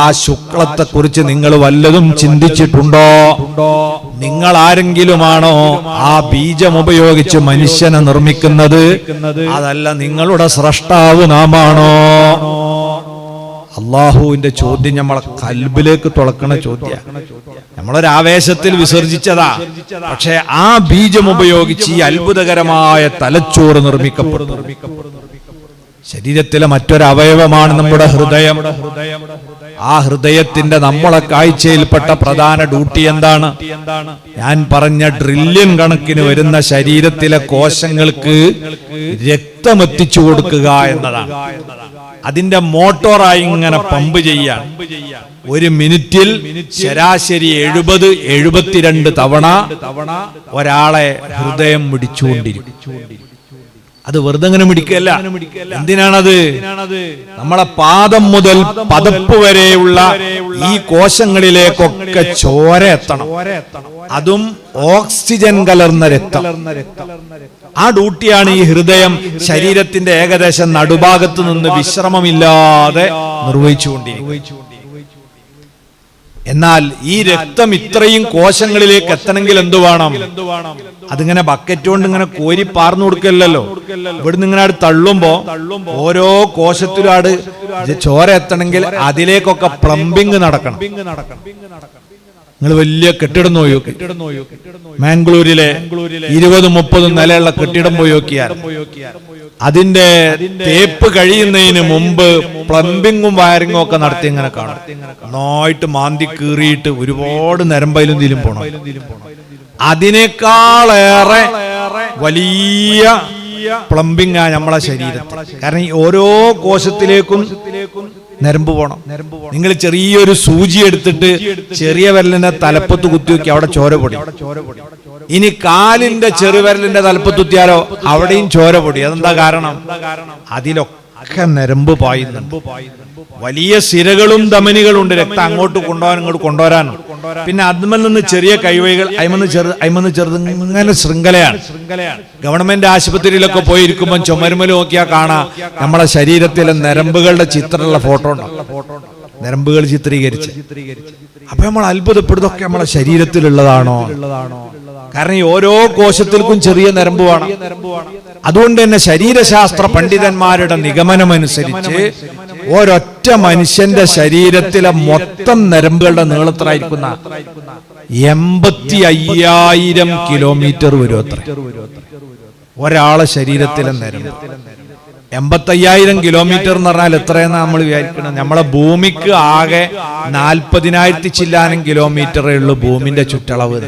ആ ശുക്ലത്തെ കുറിച്ച് നിങ്ങൾ വല്ലതും ചിന്തിച്ചിട്ടുണ്ടോ? നിങ്ങൾ ആരെങ്കിലുമാണോ ആ ബീജം ഉപയോഗിച്ച് മനുഷ്യനെ നിർമ്മിക്കുന്നത്? അതല്ല, നിങ്ങളുടെ സ്രഷ്ടാവ് നാമാണോ? അള്ളാഹുവിന്റെ ചോദ്യം നമ്മളെ കൽബിലേക്ക് തുളക്കണ ചോദ്യ. നമ്മളൊരു ആവേശത്തിൽ വിസർജിച്ചതാ, പക്ഷെ ആ ബീജം ഉപയോഗിച്ച് ഈ അത്ഭുതകരമായ തലച്ചോറ് നിർമ്മിക്കപ്പെട്ടു. ശരീരത്തിലെ മറ്റൊരവയവമാണ് നമ്മുടെ ഹൃദയം. ആ ഹൃദയത്തിന്റെ നമ്മളെ കാഴ്ചയിൽപ്പെട്ട പ്രധാന ഡ്യൂട്ടി എന്താണ്? ഞാൻ പറഞ്ഞ ട്രില്യൺ കണക്കിന് വരുന്ന ശരീരത്തിലെ കോശങ്ങൾക്ക് രക്തമെത്തിച്ചു കൊടുക്കുക എന്നതാണ്. അതിന്റെ മോട്ടോറായി ഇങ്ങനെ പമ്പ് ചെയ്യാൻ ഒരു മിനിറ്റിൽ ശരാശരി 70-72 തവണ ഒരാളെ ഹൃദയം മിടിച്ചുകൊണ്ടിരിക്കും. അത് വെറുതെ അങ്ങനെ മിടിക്കല്ല. എന്തിനാണത്? നമ്മളെ പാദം മുതൽ പതപ്പ് വരെയുള്ള ഈ കോശങ്ങളിലേക്കൊക്കെ ചോര എത്തണം, അതും ഓക്സിജൻ കലർന്ന രക്തം. ആ ഡ്യൂട്ടിയാണ് ഈ ഹൃദയം ശരീരത്തിന്റെ ഏകദേശം നടുഭാഗത്ത് നിന്ന് വിശ്രമമില്ലാതെ നിർവഹിച്ചുകൊണ്ടിരിക്കുന്നത്. എന്നാൽ ഈ രക്തം ഇത്രയും കോശങ്ങളിലേക്ക് എത്തണമെങ്കിൽ എന്തു വേണം? അതിങ്ങനെ ബക്കറ്റ് കൊണ്ട് ഇങ്ങനെ കോരി പാർന്നു കൊടുക്കല്ലോ. ഇവിടുന്ന് ഇങ്ങനെ തള്ളുമ്പോ ഓരോ കോശത്തിലും ചോര എത്തണമെങ്കിൽ അതിലേക്കൊക്കെ പ്ലംബിംഗ് നടക്കണം. നിങ്ങൾ വലിയ കെട്ടിടം പോയി നോക്കി, മാംഗ്ലൂരിലെ 20-30 നിലയുള്ള കെട്ടിടം പോയി നോക്കിയാൽ അതിന്റെ തേപ്പ് കഴിയുന്നതിന് മുമ്പ് പ്ലംബിങ്ങും വയറിങ്ങും ഒക്കെ നടത്തി ഇങ്ങനെ കാണും. നന്നായിട്ട് മാന്തി കീറിയിട്ട് ഒരുപാട് നരമ്പയിലും ഇതിലും പോണം. അതിനേക്കാളേറെ വലിയ പ്ലംബിംഗ് ആ നമ്മളെ ശരീരത്തിൽ. കാരണം ഈ ഓരോ കോശത്തിലേക്കും നരമ്പ് പോണം. നിങ്ങൾ ചെറിയൊരു സൂചി എടുത്തിട്ട് ചെറിയ വിരലിനെ തലപ്പത്ത് കുത്തിവെക്കി, അവിടെ ചോര പൊടി. ഇനി കാലിന്റെ ചെറുവിരലിന്റെ തലപ്പത്ത് കുത്തിയാലോ അവിടെയും ചോര പൊടി. അതെന്താ കാരണം? അതിലൊക്കെ നരമ്പ് പായുന്നുണ്ട്. വലിയ സിരകളും ധമനികളും ഉണ്ട്, രക്തം അങ്ങോട്ട് കൊണ്ടുപോകാൻ ഇങ്ങോട്ട് കൊണ്ടുവരാനും. പിന്നെ അതിൽ നിന്ന് ചെറിയ കൈവഴികൾ, അയിമന്ന് ചെറുത് ഇങ്ങനെ ശൃംഖലയാണ്. ഗവൺമെന്റ് ആശുപത്രിയിലൊക്കെ പോയിരിക്കുമ്പോൾ ചുമരുമൽ നോക്കിയാൽ കാണാം നമ്മളെ ശരീരത്തിലെ നരമ്പുകളുടെ ചിത്രമുള്ള ഫോട്ടോ ഉണ്ടോ, നരമ്പുകൾ ചിത്രീകരിച്ച്. അപ്പൊ നമ്മൾ അത്ഭുതപ്പെടുന്നതൊക്കെ നമ്മളെ ശരീരത്തിലുള്ളതാണോ? കാരണം ഈ ഓരോ കോശത്തിൽക്കും ചെറിയ നരമ്പ് വേണം. അതുകൊണ്ട് തന്നെ ശരീരശാസ്ത്ര പണ്ഡിതന്മാരുടെ നിഗമനമനുസരിച്ച് ഒരൊറ്റ മനുഷ്യന്റെ ശരീരത്തിലെ മൊത്തം നരമ്പുകളുടെ നീളത്തിലായിരിക്കുന്ന 85,000 കിലോമീറ്റർ വരും അത്ര ഒരാളെ ശരീരത്തിലെ നരമ്പ്. 85,000 കിലോമീറ്റർ എന്ന് പറഞ്ഞാൽ എത്രയെന്ന് നമ്മൾ വിചാരിക്കണം. നമ്മളെ ഭൂമിക്ക് ആകെ 40,000 ചില്ലാനും കിലോമീറ്ററേ ഉള്ളൂ ഭൂമിന്റെ ചുറ്റളവ്.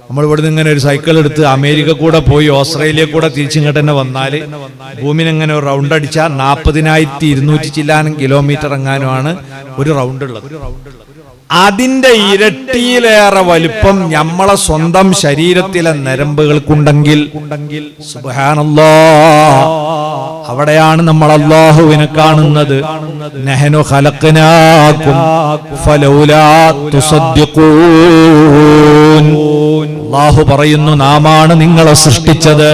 നമ്മൾ ഇവിടുന്ന് ഇങ്ങനെ ഒരു സൈക്കിൾ എടുത്ത് അമേരിക്ക കൂടെ പോയി ഓസ്ട്രേലിയ കൂടെ തിരിച്ചിങ്ങോട്ട് തന്നെ വന്നാല് ഭൂമിനെ ഇങ്ങനെ ഒരു റൗണ്ട് അടിച്ചാൽ 40,200 ചില്ലാനും കിലോമീറ്റർ എങ്ങാനുമാണ് ഒരു റൗണ്ട് ഉള്ളത്. അതിന്റെ ഇരട്ടിയിലേറെ വലിപ്പം നമ്മളെ സ്വന്തം ശരീരത്തിലെ നരമ്പുകൾക്കുണ്ടെങ്കിൽ സുബ്ഹാനല്ലാഹ്, അവിടെയാണ് നമ്മൾ അല്ലാഹുവിനെ കാണുന്നത്. നഹ്നു ഖലഖനാകും ഫലൗലാ തുസദ്ദിഖൂൻ. അല്ലാഹു പറയുന്നു, നാമാണ് നിങ്ങളെ സൃഷ്ടിച്ചത്,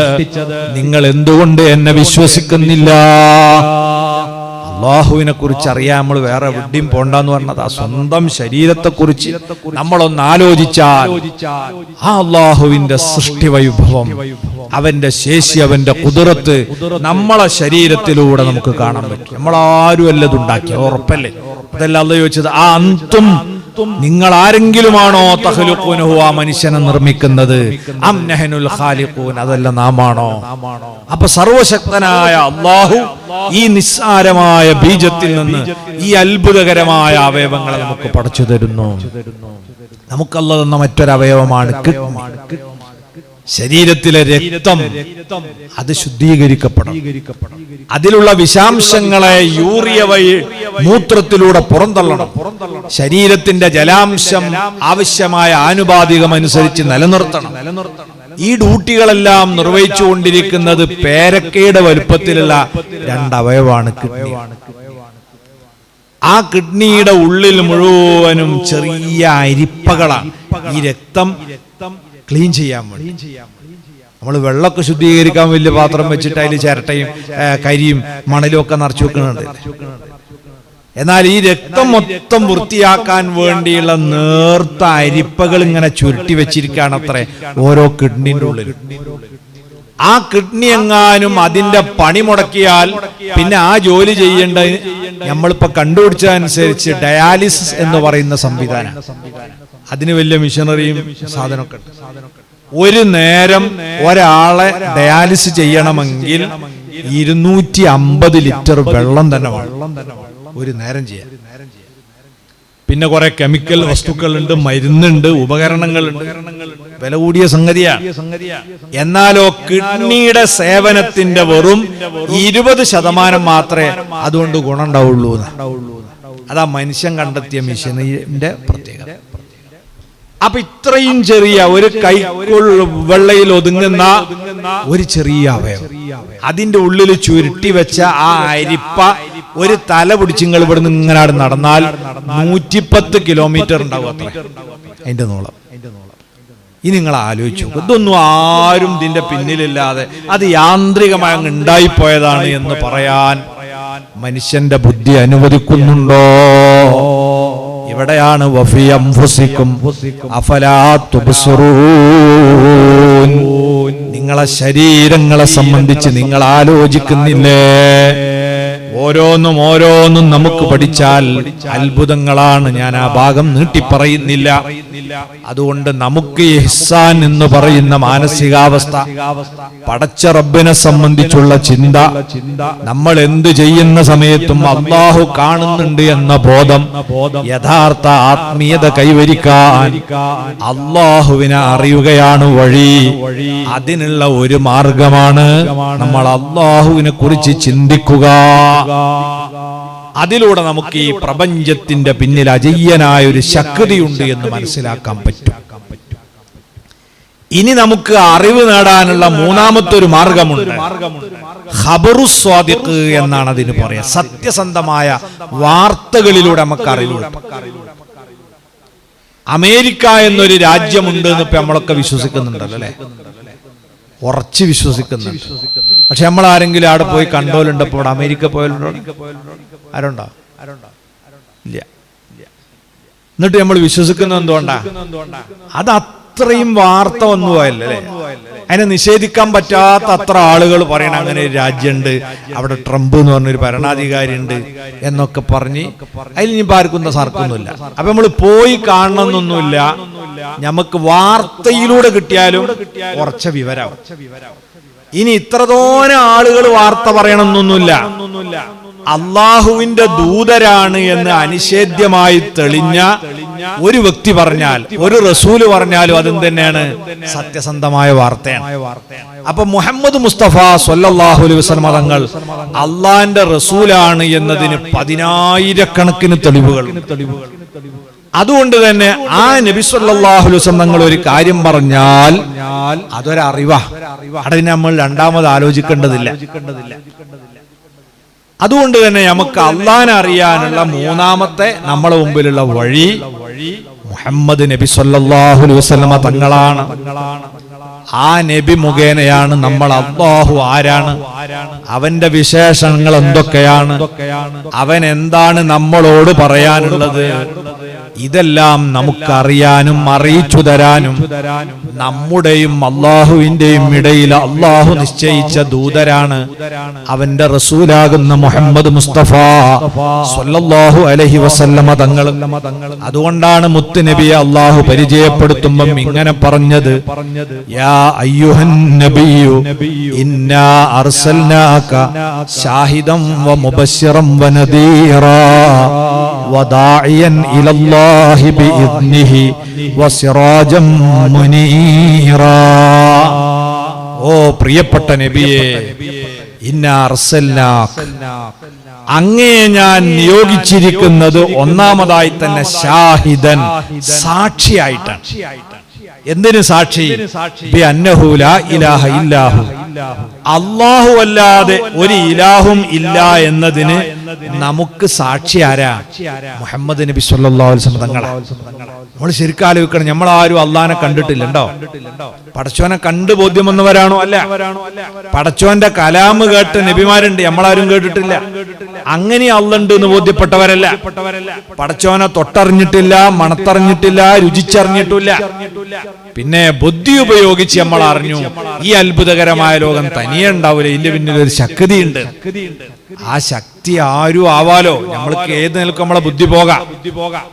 നിങ്ങൾ എന്തുകൊണ്ട് എന്നെ വിശ്വസിക്കുന്നില്ല? അള്ളാഹുവിനെ കുറിച്ച് അറിയാൻ നമ്മൾ വേറെ എവിടെയും പോണ്ടെന്ന് പറഞ്ഞത് ആ സ്വന്തം ശരീരത്തെ കുറിച്ച് നമ്മളൊന്ന് ആലോചിച്ചാൽ ആ അള്ളാഹുവിന്റെ സൃഷ്ടി വൈഭവം, അവന്റെ ശേഷി, അവന്റെ കുദറത്ത് നമ്മളെ ശരീരത്തിലൂടെ നമുക്ക് കാണാൻ പറ്റും. നമ്മളാരും അല്ലതുണ്ടാക്കിയ ഉറപ്പല്ലേ? അതല്ല അല്ലാഹു ചോദിച്ചത്, ആ അന്തും നിങ്ങൾ ആരെങ്കിലുമാണോ തഖ്ലുഖൂനഹു, ആ മനുഷ്യനെ നിർമ്മിക്കുന്നത്, അം നഹ്നുൽ ഖാലിഖൂൻ, അതല്ല നാമാണോ? അപ്പൊ സർവശക്തനായ അല്ലാഹു ഈ നിസ്സാരമായ ബീജത്തിൽ നിന്ന് ഈ അത്ഭുതകരമായ അവയവങ്ങളെ നമുക്ക് പടച്ചു തരുന്നു. നമുക്കല്ല തന്ന മറ്റൊരവയവമാണ് കിഡ്നി. ശരീരത്തിലെ രക്തം അത് ശുദ്ധീകരിക്കപ്പെടണം. അതിലുള്ള വിഷാംശങ്ങളെ യൂറിയ വഴി മൂത്രത്തിലൂടെ പുറന്തള്ളണം. ശരീരത്തിന്റെ ജലാംശം ആവശ്യമായ ആനുപാതികം അനുസരിച്ച് നിലനിർത്തണം. ഈ ഡ്യൂട്ടികളെല്ലാം നിർവഹിച്ചുകൊണ്ടിരിക്കുന്നത് പേരക്കയുടെ വലുപ്പത്തിലുള്ള രണ്ടവയവാണ് കിഡ്നി. ആ കിഡ്നിയുടെ ഉള്ളിൽ മുഴുവനും ചെറിയ അരിപ്പകളാണ് ഈ രക്തം ക്ലീൻ ചെയ്യാൻ വേണ്ടി. നമ്മൾ വെള്ളമൊക്കെ ശുദ്ധീകരിക്കാൻ വലിയ പാത്രം വെച്ചിട്ട് അതിൽ ചിരട്ടയും കരിയും മണലും ഒക്കെ നിറച്ചു വെക്കുന്നുണ്ട്. എന്നാൽ ഈ രക്തം മൊത്തം വൃത്തിയാക്കാൻ വേണ്ടിയുള്ള നേർത്ത അരിപ്പകൾ ഇങ്ങനെ ചുരുട്ടി വെച്ചിരിക്കുകയാണ് അത്രേ ഓരോ കിഡ്നിന്റെ ഉള്ളിൽ. ആ കിഡ്നി എങ്ങാനും അതിന്റെ പണി മുടക്കിയാൽ പിന്നെ ആ ജോലി ചെയ്യേണ്ടത് നമ്മളിപ്പോ കണ്ടുപിടിച്ചതനുസരിച്ച് ഡയാലിസിസ് എന്ന് പറയുന്ന സംവിധാനം. അതിന് വലിയ മിഷനറിയും സാധനമൊക്കെ ഉണ്ട്. ഒരു നേരം ഒരാളെ ഡയാലിസിസ് ചെയ്യണമെങ്കിൽ 250 ലിറ്റർ വെള്ളം തന്നെ വേണം ഒരു നേരം ചെയ്യാൻ. പിന്നെ കുറെ കെമിക്കൽ വസ്തുക്കളുണ്ട്, മരുന്നുണ്ട്, ഉപകരണങ്ങളുണ്ട്, വില കൂടിയ സംഗതിയാണ്. എന്നാലോ കിഡ്നിയുടെ സേവനത്തിന്റെ വെറും 20% മാത്രമേ അതുകൊണ്ട് ഗുണം ഉണ്ടാവുള്ളൂ. അതാ മനുഷ്യൻ കണ്ടെത്തിയ മിഷനിന്റെ പ്രത്യേകത. അപ്പൊ ഇത്രയും ചെറിയ ഒരു കൈവെള്ളയിൽ ഒതുങ്ങുന്ന ഒരു ചെറിയ അവയവം, അതിന്റെ ഉള്ളിൽ ചുരുട്ടി വെച്ച ആ അരിപ്പ ഒരു തല പിടിച്ചിങ്ങൾ ഇവിടുന്ന് ഇങ്ങനെ നടന്നാൽ 110 കിലോമീറ്റർ ഉണ്ടാവും അത്ര അതിന്റെ നീളം. ഇനി നിങ്ങൾ ആലോചിച്ചു, ഇതൊന്നും ആരും ഇതിന്റെ പിന്നിലില്ലാതെ അത് യാന്ത്രികമായി അങ്ങ് ഉണ്ടായിപ്പോയതാണ് എന്ന് പറയാൻ മനുഷ്യന്റെ ബുദ്ധി അനുവദിക്കുന്നുണ്ടോ? ഇവിടെയാണ് വഫി അൻഫുസികും അഫലാ തുബ്സിറൂൻ. നിങ്ങളെ ശരീരങ്ങളെ സംബന്ധിച്ച് നിങ്ങൾ ആലോചിക്കുന്നില്ലേ? ഓരോന്നും ഓരോന്നും നമുക്ക് പഠിച്ചാൽ അത്ഭുതങ്ങളാണ്. ഞാൻ ആ ഭാഗം നീട്ടിപ്പറയുന്നില്ല. അതുകൊണ്ട് നമുക്ക് ഇഹ്സാൻ എന്ന് പറയുന്ന മാനസികാവസ്ഥ, പടച്ച റബ്ബിനെ സംബന്ധിച്ചുള്ള ചിന്ത, നമ്മൾ എന്ത് ചെയ്യുന്ന സമയത്തും അല്ലാഹു കാണുന്നുണ്ട് എന്ന ബോധം, യഥാർത്ഥ ആത്മീയത കൈവരിക്കാൻ അല്ലാഹുവിനെ അറിയുകയാണ് വഴി. അതിനുള്ള ഒരു മാർഗമാണ് നമ്മൾ അല്ലാഹുവിനെ കുറിച്ച് ചിന്തിക്കുക. അതിലൂടെ നമുക്ക് ഈ പ്രപഞ്ചത്തിന്റെ പിന്നിൽ അജയ്യനായ ഒരു ശക്തിയുണ്ട് എന്ന് മനസ്സിലാക്കാൻ പറ്റും. ഇനി നമുക്ക് അറിവ് നേടാനുള്ള മൂന്നാമത്തെ ഒരു മാർഗമുണ്ട്. ഖബറു സ്വാദിഖ് എന്നാണ് അതിന് പറയാ. സത്യസന്ധമായ വാർത്തകളിലൂടെ നമുക്ക് അറിവ് കിട്ടും. അമേരിക്ക എന്നൊരു രാജ്യമുണ്ട് എന്ന് ഇപ്പൊ നമ്മളൊക്കെ വിശ്വസിക്കുന്നുണ്ടല്ലോ അല്ലെ? ഉറച്ചു വിശ്വസിക്കുന്നുണ്ട്. പക്ഷെ നമ്മൾ ആരെങ്കിലും അവിടെ പോയി കണ്ടോലുണ്ട്? ഇപ്പോൾ അമേരിക്ക പോയാലുണ്ടോ? ആരുണ്ടോ? ഇല്ല. എന്നിട്ട് നമ്മൾ വിശ്വസിക്കുന്നത് എന്തുകൊണ്ടാ? അത് അത്രയും വാർത്ത വന്നു പോയല്ലേ? അതിനെ നിഷേധിക്കാൻ പറ്റാത്ത അത്ര ആളുകൾ പറയണം അങ്ങനെ ഒരു രാജ്യമുണ്ട്, അവിടെ ട്രംപ് എന്ന് പറഞ്ഞൊരു ഭരണാധികാരി ഉണ്ട് എന്നൊക്കെ പറഞ്ഞ് അതിൽ ഇനിയിപ്പോൾ ആർക്കും സാർക്കൊന്നുമില്ല. അപ്പൊ നമ്മൾ പോയി കാണണമെന്നൊന്നുമില്ല. നമുക്ക് വാർത്തയിലൂടെ കിട്ടിയാലും കുറച്ച വിവരാവും. ഇനി ഇത്രതോനെ ആളുകൾ വാർത്ത പറയണമെന്നൊന്നുമില്ല. അള്ളാഹുവിന്റെ ദൂതരാണ് എന്ന് അനിഷേധ്യമായി തെളിഞ്ഞ ഒരു വ്യക്തി പറഞ്ഞാൽ, ഒരു റസൂല് പറഞ്ഞാലും അതും തന്നെയാണ് സത്യസന്ധമായ വാർത്തയാണ്. അപ്പൊ മുഹമ്മദ് മുസ്തഫ സ്വല്ലല്ലാഹു അലൈഹി വസല്ലം തങ്ങൾ അള്ളാന്റെ റസൂലാണ് എന്നതിന് 10,000-കണക്കിന് തെളിവുകൾ. അതുകൊണ്ട് തന്നെ ആ നബി സല്ലല്ലാഹു അലൈഹി വസല്ലം തങ്ങൾ ഒരു കാര്യം പറഞ്ഞാൽ അതൊരറിവാ, അതിന് നമ്മൾ രണ്ടാമത് ആലോചിക്കേണ്ടതില്ല. അതുകൊണ്ട് തന്നെ നമുക്ക് അള്ളാനെ അറിയാനുള്ള മൂന്നാമത്തെ നമ്മളെ മുമ്പിലുള്ള വഴി മുഹമ്മദ് നബി സല്ലല്ലാഹു അലൈഹി വസല്ലം തങ്ങളാണ്. ആ നബി മുഖേനയാണ് നമ്മൾ അല്ലാഹു ആരാണ്, അവന്റെ വിശേഷണങ്ങൾ എന്തൊക്കെയാണ്, അവൻ എന്താണ് നമ്മളോട് പറയാനുള്ളത്, ഇതെല്ലാം നമുക്കറിയാനും അറിയിച്ചു തരാനും നമ്മുടെയും അള്ളാഹുവിന്റെയും ഇടയിൽ അള്ളാഹു നിശ്ചയിച്ച ദൂതരാണ് അവന്റെ റസൂലാകുന്ന മുഹമ്മദ് മുസ്തഫ സ്വല്ലല്ലാഹു അലൈഹി വസല്ലമ തങ്ങൾ. അതുകൊണ്ടാണ് മുത്ത് നബിയെ അള്ളാഹു പരിചയപ്പെടുത്തുമ്പം ഇങ്ങനെ പറഞ്ഞത്, യാ അയ്യുഹൻ നബിയു ഇന്നാ അർസൽനാക ഷാഹിദൻ വ മുബശ്ശിറൻ വ നദീറാ വദാഇയൻ ഇലല്ലാഹി ബിഇദ്നിഹി വസിറാജൻ മുനീറാ. ഓ പ്രിയപ്പെട്ട നബിയേ, ഇന്നാ അർസൽനാക, അങ്ങയെ ഞാൻ നിയോഗിച്ചിരിക്കുന്നത് ഒന്നാമതായി തന്നെ ഷാഹിദൻ, സാക്ഷിയായിട്ടാണ്. എന്തിനു സാക്ഷി? ബി അന്നഹു ലാ ഇലാഹ ഇല്ലാഹു, അല്ലാഹു അല്ലാതെ ഒരു ഇലാഹും ഇല്ല എന്നതിന് നമുക്ക് സാക്ഷി ആരാ? മുഹമ്മദ് നബി സല്ലല്ലാഹു അലൈഹി വസല്ലം തങ്ങളാ. നമ്മൾ ശരിക്കും ആലോചിക്കണം, നമ്മളാരും അള്ളാനെ കണ്ടിട്ടില്ലണ്ടോ? പടച്ചോനെ കണ്ട് ബോധ്യം വന്നവരാണോ? അല്ല. പടച്ചോന്റെ കലാമ് കേട്ട് നബിമാരുണ്ട്, നമ്മളാരും കേട്ടിട്ടില്ല. അങ്ങനെ അള്ളുണ്ട് എന്ന് ബോധ്യപ്പെട്ടവരല്ല. പടച്ചോനെ തൊട്ടറിഞ്ഞിട്ടില്ല, മണത്തറിഞ്ഞിട്ടില്ല, രുചിച്ചറിഞ്ഞിട്ടില്ല. പിന്നെ ബുദ്ധി ഉപയോഗിച്ച് നമ്മൾ അറിഞ്ഞു. ഈ അത്ഭുതകരമായ ലോകം തനിയെ ഉണ്ടാവില്ല, ഇതിന്റെ പിന്നിൽ ഒരു ശക്തിയുണ്ട്. ആ ശക്തി ആരും ആവാലോ, നമ്മൾക്ക് ഏത് നിലക്കും നമ്മളെ ബുദ്ധി പോകാം.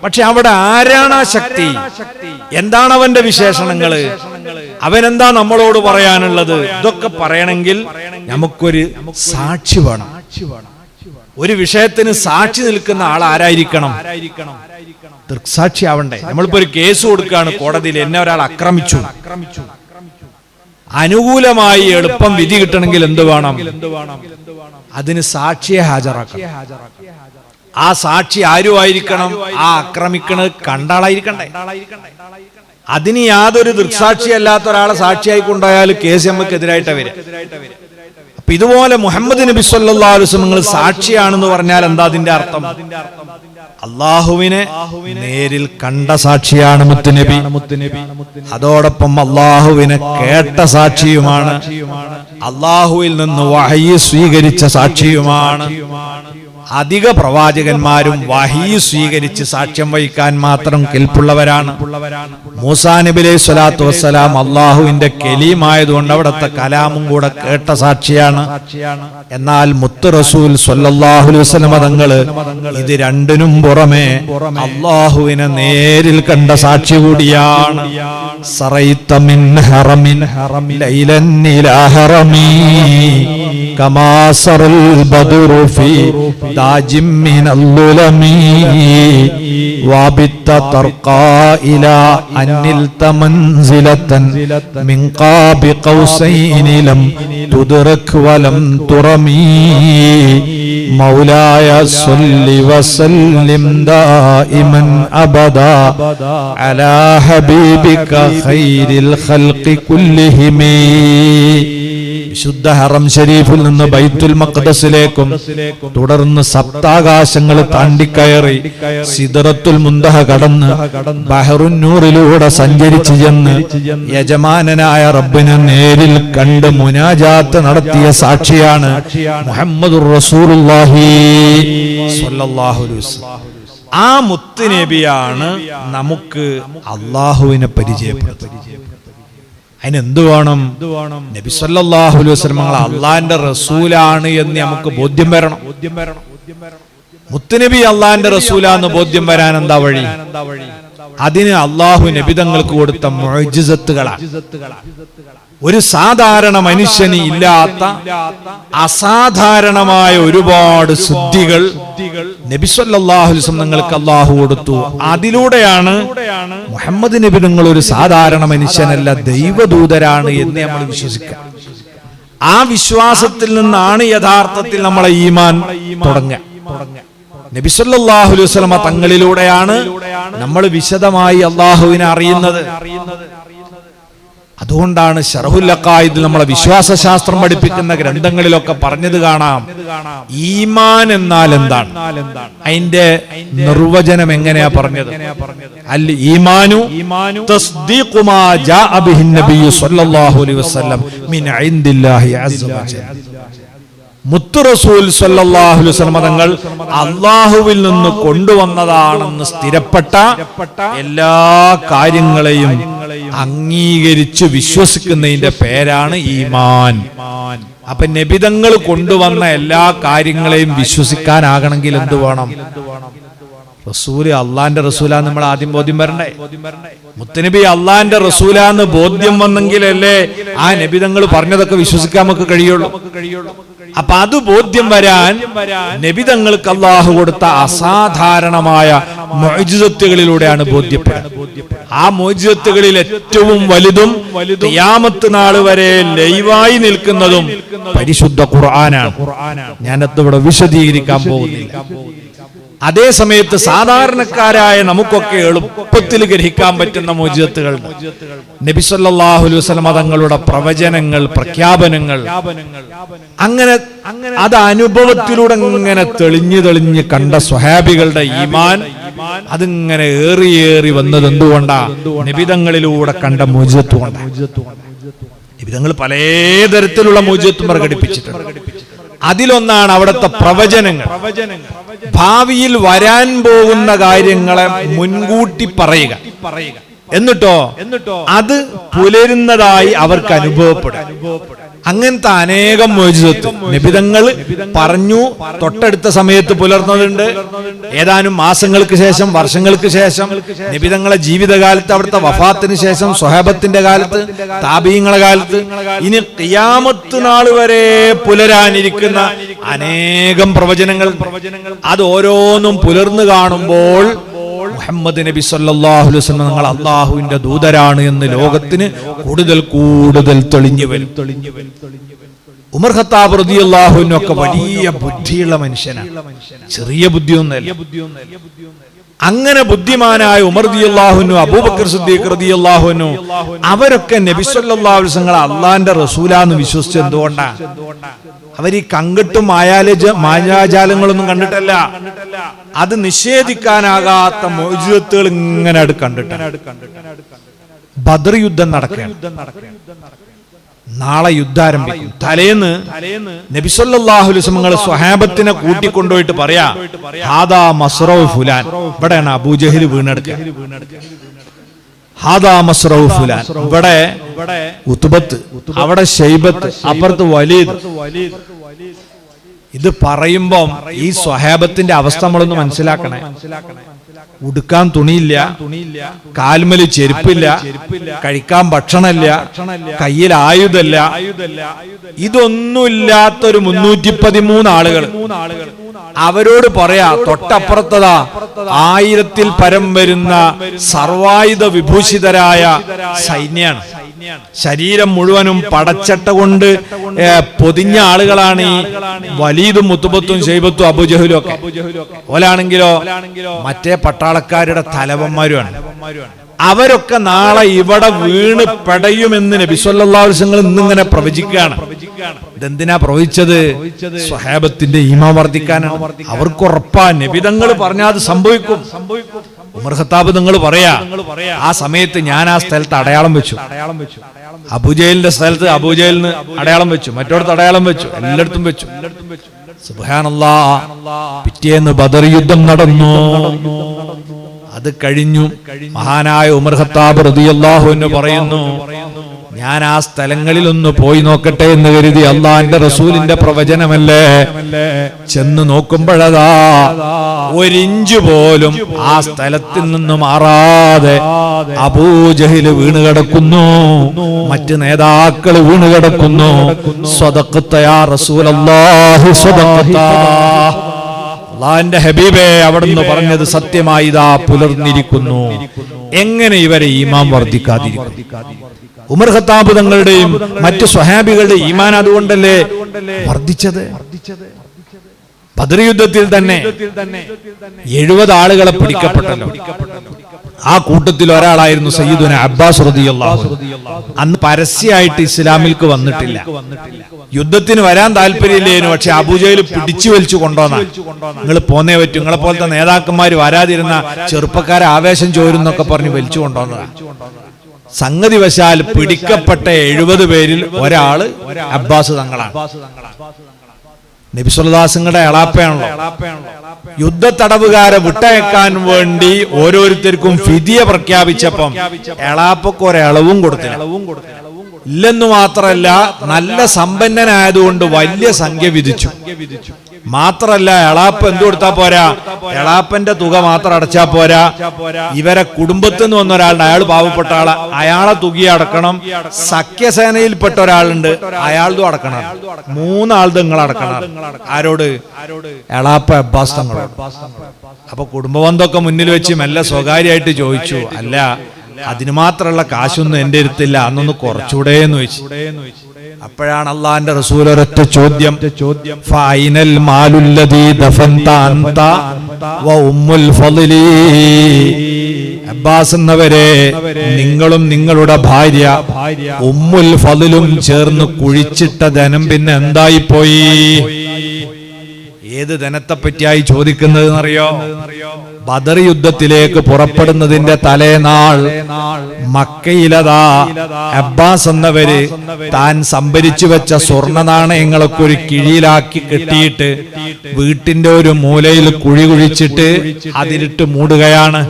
പക്ഷെ അവിടെ ആരാണ് ആ ശക്തി? എന്താണ് അവന്റെ വിശേഷണങ്ങള്? അവനെന്താ നമ്മളോട് പറയാനുള്ളത്? ഇതൊക്കെ പറയണമെങ്കിൽ നമുക്കൊരു സാക്ഷി വേണം. ഒരു വിഷയത്തിന് സാക്ഷി നിൽക്കുന്ന ആൾ ആരായിരിക്കണം? ദൃക്സാക്ഷി ആവണ്ടേ. നമ്മളിപ്പോ ഒരു കേസ് കൊടുക്കുകയാണ് കോടതിയിൽ, എന്നെ ഒരാൾ ആക്രമിച്ചു. അനുകൂലമായി എളുപ്പം വിധി കിട്ടണമെങ്കിൽ എന്ത് വേണം? അതിന് സാക്ഷിയെ ഹാജരാക്കണം. ആ സാക്ഷി ആരുമായിരിക്കണം? ആ ആക്രമിക്കണത് കണ്ടാളായിരിക്കണ്ടേ. അതിന് യാതൊരു ദൃക്സാക്ഷി അല്ലാത്ത ഒരാളെ സാക്ഷിയായി കൊണ്ടുപോയാൽ കേസ് നമുക്കെതിരായിട്ട് വരും. അപ്പൊ ഇതുപോലെ മുഹമ്മദ് നബി സല്ലല്ലാഹു അലൈഹി വസല്ലം സാക്ഷിയാണെന്ന് പറഞ്ഞാൽ എന്താ അതിന്റെ അർത്ഥം? അള്ളാഹുവിനെ നേരിൽ കണ്ട സാക്ഷിയാണ് മുത്തുനബി. അതോടൊപ്പം അള്ളാഹുവിനെ കേട്ട സാക്ഷിയുമാണ്, അള്ളാഹുവിൽ നിന്ന് വഹയി സ്വീകരിച്ച സാക്ഷിയുമാണ്. അധിക പ്രവാചകന്മാരും വഹയി സ്വീകരിച്ച് സാക്ഷ്യം വഹിക്കാൻ മാത്രം കെൽപ്പുള്ളവരാണ്. മൂസാ നബി അലൈഹി സ്വലാത്തു വസ്സലാം അള്ളാഹുവിന്റെ കലീമായതുകൊണ്ട് അവിടുത്തെ കലാമും കൂടെ കേട്ട സാക്ഷിയാണ്. എന്നാൽ മുത്ത് റസൂൽ സ്വല്ലല്ലാഹു അലൈഹി വസല്ലം തങ്ങള് ഇത് രണ്ടിനും പുറമെ അള്ളാഹുവിനെ നേരിൽ കണ്ട സാക്ഷി കൂടിയാണ്. സറൈത മിൻ ഹറമിൻ ലൈലൻ ഇലാ ഹറമി കമാ സറൽ ബദ്റു ഫീ ദാജിം മിനൽ ളുലമി വബിത്ത തർഖാ ഇലാ അന്നിൽ തമൻസിലതൻ മിൻ ഖാബി ഖൗസൈൻ ലം തുദ്റക് വലം തുറമി മൗലായ സ്വല്ലി വസല്ലിം ദായിമൻ അബദാ അലാ ഹബീബിക ഖൈരിൽ ഖൽഖി കുല്ലിഹിം. വിശുദ്ധ ഹറം ഷരീഫിൽ നിന്ന് ബൈത്തുൽ മഖ്ദസിലേക്കും തുടർന്ന് സപ്താകാശങ്ങൾ താണ്ടിക്കയറി സിദ്റത്തുൽ മുന്തഹ കടന്ന് ബഹറുൻ നൂറിലൂടെ സഞ്ചരിച്ചു ചെന്ന് യജമാനനായ റബ്ബിനെ നേരിൽ കണ്ട് മുനാജാത്ത് നടത്തിയ സാക്ഷിയാണ് മുഹമ്മദുർ റസൂലുള്ളാഹി സ്വല്ലല്ലാഹു അലൈഹി വസല്ലം. ആ മുത്ത് നബിയാണ് നമുക്ക് അള്ളാഹുവിനെ പരിചയപ്പെടുത്തുന്നത്. അതിനെന്ത് വേണം? നബി സല്ലല്ലാഹു അലൈഹി വസല്ലം അള്ളാന്റെ റസൂലാണ് എന്ന് നമുക്ക് ബോധ്യം വരണം. മുത്തുനബി അള്ളാന്റെ റസൂലാന്ന് ബോധ്യം വരാൻ എന്താ വഴി? അതിന് അള്ളാഹു നബി തങ്ങൾക്ക് കൊടുത്ത മുഅ്ജിസത്തുകളാണ്. ഒരു സാധാരണ മനുഷ്യന് ഇല്ലാത്ത അസാധാരണമായ ഒരുപാട് സിദ്ധികൾ നബി സല്ലല്ലാഹു അലൈഹി വസല്ലം നിങ്ങൾക്ക് അല്ലാഹു കൊടുത്തു. അതിലൂടെയാണ് മുഹമ്മദ് നബി നിങ്ങൾ ഒരു സാധാരണ മനുഷ്യനല്ല, ദൈവദൂതരാണ് എന്ന് നമ്മൾ വിശ്വസിക്കുക. ആ വിശ്വാസത്തിൽ നിന്നാണ് യഥാർത്ഥത്തിൽ നമ്മളെ ഈമാൻ തുടങ്ങുക. നബി സല്ലല്ലാഹു അലൈഹി വസല്ലം തങ്ങളിലൂടെയാണ് നമ്മൾ വിശദമായി അല്ലാഹുവിനെ അറിയുന്നത്. അതുകൊണ്ടാണ് ശർഹുൽ അഖായിദ് നമ്മളെ വിശ്വാസശാസ്ത്രം പഠിപ്പിക്കുന്ന ഗ്രന്ഥങ്ങളിലൊക്കെ പറഞ്ഞത് കാണാം, ഈമാൻ എന്നാൽ എന്താണ്, അതിന്റെ നിർവചനം എങ്ങനെയാ പറഞ്ഞത്. അൽ ഈമാനു തസ്ദീഖു മാ ജാഅ ബിഹി നബി സല്ലല്ലാഹു അലൈഹി വസല്ലം മിൻ ഇൻദില്ലാഹി അസ്സ വജൽ. മുത്തു റസൂൽ സല്ലല്ലാഹു അലൈഹി വസല്ലം തങ്ങൾ അല്ലാഹുവിൽ നിന്ന് കൊണ്ടുവന്നതാണെന്ന് സ്ഥിരപ്പെട്ട എല്ലാ കാര്യങ്ങളെയും അംഗീകരിച്ച് വിശ്വസിക്കുന്നതിന്റെ പേരാണ് ഈമാൻ. അപ്പൊ നബിതങ്ങൾ കൊണ്ടുവന്ന എല്ലാ കാര്യങ്ങളെയും വിശ്വസിക്കാനാകണമെങ്കിൽ എന്ത് വേണം? റസൂല് അള്ളാന്റെ റസൂലാന്ന് നമ്മൾ ആദ്യം ബോധ്യം വരണ്ടേ? മുത്തനബി അള്ളാന്റെ റസൂലാന്ന് ബോധ്യം വന്നെങ്കിലല്ലേ ആ നബിതങ്ങൾ പറഞ്ഞതൊക്കെ വിശ്വസിക്കാൻ നമുക്ക് കഴിയുള്ളൂ. അപ്പൊ അത് ബോധ്യം വരാൻ നബിതങ്ങൾക്ക് അള്ളാഹു കൊടുത്ത അസാധാരണമായ മുഅ്ജിസത്തുകളിലൂടെയാണ് ബോധ്യപ്പെടുന്നത്. ആ മുഅ്ജിസത്തുകളിൽ ഏറ്റവും വലുതും ഖിയാമത്ത് നാൾ വരെ ലൈവായി നിൽക്കുന്നതും പരിശുദ്ധ ഖുർആനാണ്. ഞാനത് ഇവിടെ വിശദീകരിക്കാൻ പോകുന്നില്ല. അതേ സമയത്ത് സാധാരണക്കാരായ നമുക്കൊക്കെ എളുപ്പത്തിൽ ഗ്രഹിക്കാൻ പറ്റുന്ന മുഅ്ജിസത്തുകൾ, നബി സല്ലല്ലാഹു അലൈഹി വസല്ലം തങ്ങളുടെ പ്രവചനങ്ങൾ, പ്രഖ്യാപനങ്ങൾ, അങ്ങനെ അത് അനുഭവത്തിലൂടെ ഇങ്ങനെ തെളിഞ്ഞ് കണ്ട സ്വഹാബികളുടെ ഈമാൻ അതിങ്ങനെ ഏറി വന്നത് എന്തുകൊണ്ടാ? നബിതങ്ങളിലൂടെ കണ്ട മുഅ്ജിസത്ത് കൊണ്ട്. നബിതങ്ങൾ പലതരത്തിലുള്ള മുഅ്ജിസത്തും പ്രകടിപ്പിച്ചിട്ടുണ്ട്. അതിലൊന്നാണ് അവിടുത്തെ പ്രവചനങ്ങൾ. ഭാവിയിൽ വരാൻ പോകുന്ന കാര്യങ്ങളെ മുൻകൂട്ടി പറയുക, എന്നിട്ടോ അത് പുലരുന്നതായി അവർക്ക് അനുഭവപ്പെടും. അങ്ങനത്തെ അനേകം മുഅ്ജിസത്ത് നബിതങ്ങൾ പറഞ്ഞു, തൊട്ടടുത്ത സമയത്ത് പുലർന്നതുണ്ട്. ഏതാനും മാസങ്ങൾക്ക് ശേഷം, വർഷങ്ങൾക്ക് ശേഷം, നബിതങ്ങളെ ജീവിതകാലത്ത്, അവിടുത്തെ വഫാത്തിന് ശേഷം, സ്വഹാബത്തിന്റെ കാലത്ത്, താബീങ്ങളുടെ കാലത്ത്, ഇനി ഖിയാമത്ത് നാൾ വരെ പുലരാനിരിക്കുന്ന അനേകം പ്രവചനങ്ങൾ. അത് ഓരോന്നും പുലർന്നു കാണുമ്പോൾ മുഹമ്മദ് നബി സല്ലല്ലാഹു അലൈഹി വസല്ലം നിങ്ങൾ അല്ലാഹുവിന്റെ ദൂതരാണ് എന്ന് ലോകത്തിന് കൂടുതൽ തെളിഞ്ഞു വരും. ഉമർ ഖത്താബ് റളിയല്ലാഹു അൻഹു ഒക്കെ വലിയ ബുദ്ധിയുള്ള മനുഷ്യനാണ്, ചെറിയ ബുദ്ധിയൊന്നുമല്ല. അങ്ങനെ ബുദ്ധിമാനായ ഉമർ റളിയല്ലാഹു അൻഹു, അബൂബക്കർ സിദ്ദീഖ് റളിയല്ലാഹു അൻഹു, അവരൊക്കെ നബി സല്ലല്ലാഹു അലൈഹി വസല്ലം അല്ലാഹുവിന്റെ റസൂലാന്ന് വിശ്വസിച്ചത് എന്തുകൊണ്ടാ? അവർ ഈ കണ്ടിട്ടും മായാജാലങ്ങളൊന്നും കണ്ടിട്ടല്ല, അത് നിഷേധിക്കാനാകാത്ത മുഅ്ജിസത്തുകൾ ഇങ്ങനെ കണ്ടിട്ടാണ്. ബദർ യുദ്ധം നടക്കുകയാണ്, നാളെ യുദ്ധം ആരംഭിക്കും. തലേന്ന് നബി സല്ലല്ലാഹു അലൈഹി വസല്ലം സ്വഹാബത്തിനെ കൂട്ടിക്കൊണ്ടുപോയിട്ട് പറയാ, ഹാദാ മസ്റഉ ഫുലാൻ, ഇവിടെയാണ് അബൂജഹൽ വീണെടുക്കുക. ഹാദാ മസ്റഉ ഫുലാൻ, ഇവിടെ ഉത്ബത്ത്, അവിടെ ശൈബത്ത്, അപ്പുറത്ത് വലീദ്. ഇത് പറയുമ്പം ഈ സ്വഹാബത്തിന്റെ അവസ്ഥ നമ്മളൊന്ന് മനസ്സിലാക്കണേ. ഉടുക്കാൻ തുണിയില്ല, കാൽമല് ചെരുപ്പില്ല, കഴിക്കാൻ ഭക്ഷണമില്ല, കയ്യിൽ ആയുധമില്ല, ഇതൊന്നുമില്ലാത്തൊരു 313 ആളുകൾ. അവരോട് പറയാ, തൊട്ടപ്പുറത്തതാ 1000-ൽ പരം വരുന്ന സർവായുധ വിഭൂഷിതരായ സൈന്യാണ്. ശരീരം മുഴുവനും പടച്ചട്ട കൊണ്ട് പൊതിഞ്ഞ ആളുകളാണ് ഈ വലീദും മുത്തുബത്തും ശൈബത്തും അബൂജഹലും ഒക്കെ. ഓലാണെങ്കിലോ മറ്റേ പട്ടാളക്കാരുടെ തലവന്മാരുമാണ്. അവരൊക്കെ നാളെ ഇവിടെ വീണ് പെടയുമെന്ന് നബി സല്ലല്ലാഹു അലൈഹി വസല്ലം ഇന്നിങ്ങനെ പ്രവചിക്കുകയാണ്. ഇതെന്തിനാ പ്രവചിച്ചത്? സ്വഹാബത്തിന്റെ ഈമാൻ വർദ്ധിക്കാനാണ്. അവർക്ക് ഉറപ്പാ നബിതങ്ങൾ പറഞ്ഞാൽ അത് സംഭവിക്കും. ഉമർ ഖത്താബ് നിങ്ങൾ പറയാ, ആ സമയത്ത് ഞാൻ ആ സ്ഥലത്ത് അടയാളം വെച്ചു. അബൂജഹലിന്റെ സ്ഥലത്ത് അബൂജഹലിന് അടയാളം വെച്ചു, മറ്റോടത്ത് അടയാളം വെച്ചു, എല്ലായിടത്തും വെച്ചു. സുബ്ഹാനല്ലാഹ്, പിറ്റേന്ന് ബദർ യുദ്ധം നടന്നു. അത് കഴിഞ്ഞു. മഹാനായ ഉമർ ഖത്താബ് റളിയല്ലാഹു അൻഹു പറയുന്നു, ഞാൻ ആ സ്ഥലങ്ങളിലൊന്ന് പോയി നോക്കട്ടെ എന്ന് കരുതി. അള്ളാന്റെ റസൂലിന്റെ പ്രവചനമല്ലേ. ചെന്ന് നോക്കുമ്പോഴതാ ഒരിഞ്ച് പോലും ആ സ്ഥലത്തിൽ നിന്ന് മാറാതെ അബൂജഹിൽ വീണ് കിടക്കുന്നു, മറ്റ് നേതാക്കൾ വീണ് കിടക്കുന്നു. സ്വദഖ്ത യാ റസൂലല്ലാഹി സ്വദഖ്ത. അല്ലാഹുവിന്റെ ഹബീബേ, അവിടുന്ന് പറഞ്ഞത് സത്യമായി ഇതാ പുലർന്നിരിക്കുന്നു. എങ്ങനെ ഇവരെ ഈമാൻ വർദ്ധിക്കാതിരിക്കും? ഉമർ ഖത്താബ് തങ്ങളുടെയും മറ്റു സ്വഹാബികളുടെ ഈമാൻ അതുകൊണ്ടല്ലേ വർദ്ധിച്ചത്. ബദർ യുദ്ധത്തിൽ തന്നെ 70 ആളുകളെ പിടിക്കപ്പെട്ടല്ലോ. ആ കൂട്ടത്തിൽ ഒരാളായിരുന്നു സയ്യിദുന അബ്ബാസ് റളിയല്ലാഹു അൻഹു. അന്ന് പരസ്യമായിട്ട് ഇസ്ലാമിൽക്ക് വന്നിട്ടില്ല, യുദ്ധത്തിന് വരാൻ താല്പര്യമില്ലേനു. പക്ഷെ അബൂജഹൽ പിടിച്ചു വലിച്ചു കൊണ്ടുവന്ന, നിങ്ങൾ പോന്നേ പറ്റും, നിങ്ങളെ പോലത്തെ നേതാക്കന്മാർ വരാതിരുന്ന ചെറുപ്പക്കാരെ ആവേശം ചോരുന്നൊക്കെ പറഞ്ഞ് വലിച്ചു കൊണ്ടുവന്നതാണ്. സംഗതി വശാൽ പിടിക്കപ്പെട്ട 70 പേരിൽ ഒരാള് അബ്ബാസ് തങ്ങളാണ്. നബി സല്ലല്ലാഹു അലൈഹി വസല്ലമയുടെ എളാപ്പയാണല്ലോ. യുദ്ധ തടവുകാരെ വിട്ടയക്കാൻ വേണ്ടി ഓരോരുത്തർക്കും ഫിദിയ പ്രഖ്യാപിച്ചപ്പം എളാപ്പക്ക് ഒരളവും കൊടുത്തില്ല. ഇല്ലെന്നു മാത്രല്ല, നല്ല സമ്പന്നനായതുകൊണ്ട് വലിയ സംഖ്യ വിധിച്ചു. മാത്രല്ല, എളാപ്പ് എന്തു കൊടുത്താ പോരാ, എളാപ്പന്റെ തുക മാത്രം അടച്ചാ പോരാ, ഇവരെ കുടുംബത്തിൽ നിന്ന് വന്ന ഒരാളുണ്ട്, അയാൾ പാവപ്പെട്ട ആള്, അയാളെ തുക അടക്കണം. സഖ്യസേനയിൽപ്പെട്ട ഒരാളുണ്ട്, അയാളതും അടക്കണം. 3 ആളുടെ നിങ്ങൾ അടക്കണം. ആരോട്? എളാപ്പ അബ്ബാസ് തങ്ങളോട്. അപ്പൊ കുടുംബബന്ധമൊക്കെ മുന്നിൽ വെച്ച് മെല്ലെ സ്വകാര്യമായിട്ട് ചോദിച്ചു, അല്ല അതിന് മാത്രമുള്ള കാശൊന്നും എന്റെ അടുത്തില്ല, അന്നൊന്ന് കുറച്ചുകൂടെ എന്ന് ചോദിച്ചു. അപ്പോഴാണ് അള്ളാന്റെ റസൂൽ ഒരൊറ്റ ചോദ്യം, ഫൈനൽ മാലുല്ലദീ ദഫൻത അൻത വ ഉമ്മുൽ ഫളി. അബ്ബാസ് എന്നവരെ, നിങ്ങളും നിങ്ങളുടെ ഭാര്യ ഉമ്മുൽ ഫളിലും ചേർന്ന് കുഴിച്ചിട്ട ധനം പിന്നെ എന്തായി പോയി? ഏത് ധനത്തെ പറ്റിയായി ചോദിക്കുന്നത് എന്നറിയോ? ബദർ യുദ്ധത്തിലേക്ക് പുറപ്പെടുന്നതിന്റെ തലേനാൾ മക്കയിലതാ അബ്ബാസ് എന്നവര് താൻ സംഭരിച്ചു വെച്ച സ്വർണ്ണ നാണയങ്ങളൊക്കെ ഒരു കിഴിയിലാക്കി കെട്ടിയിട്ട് വീട്ടിന്റെ ഒരു മൂലയിൽ കുഴി കുഴിച്ചിട്ട് അതിലിട്ട് മൂടുകയാണ്.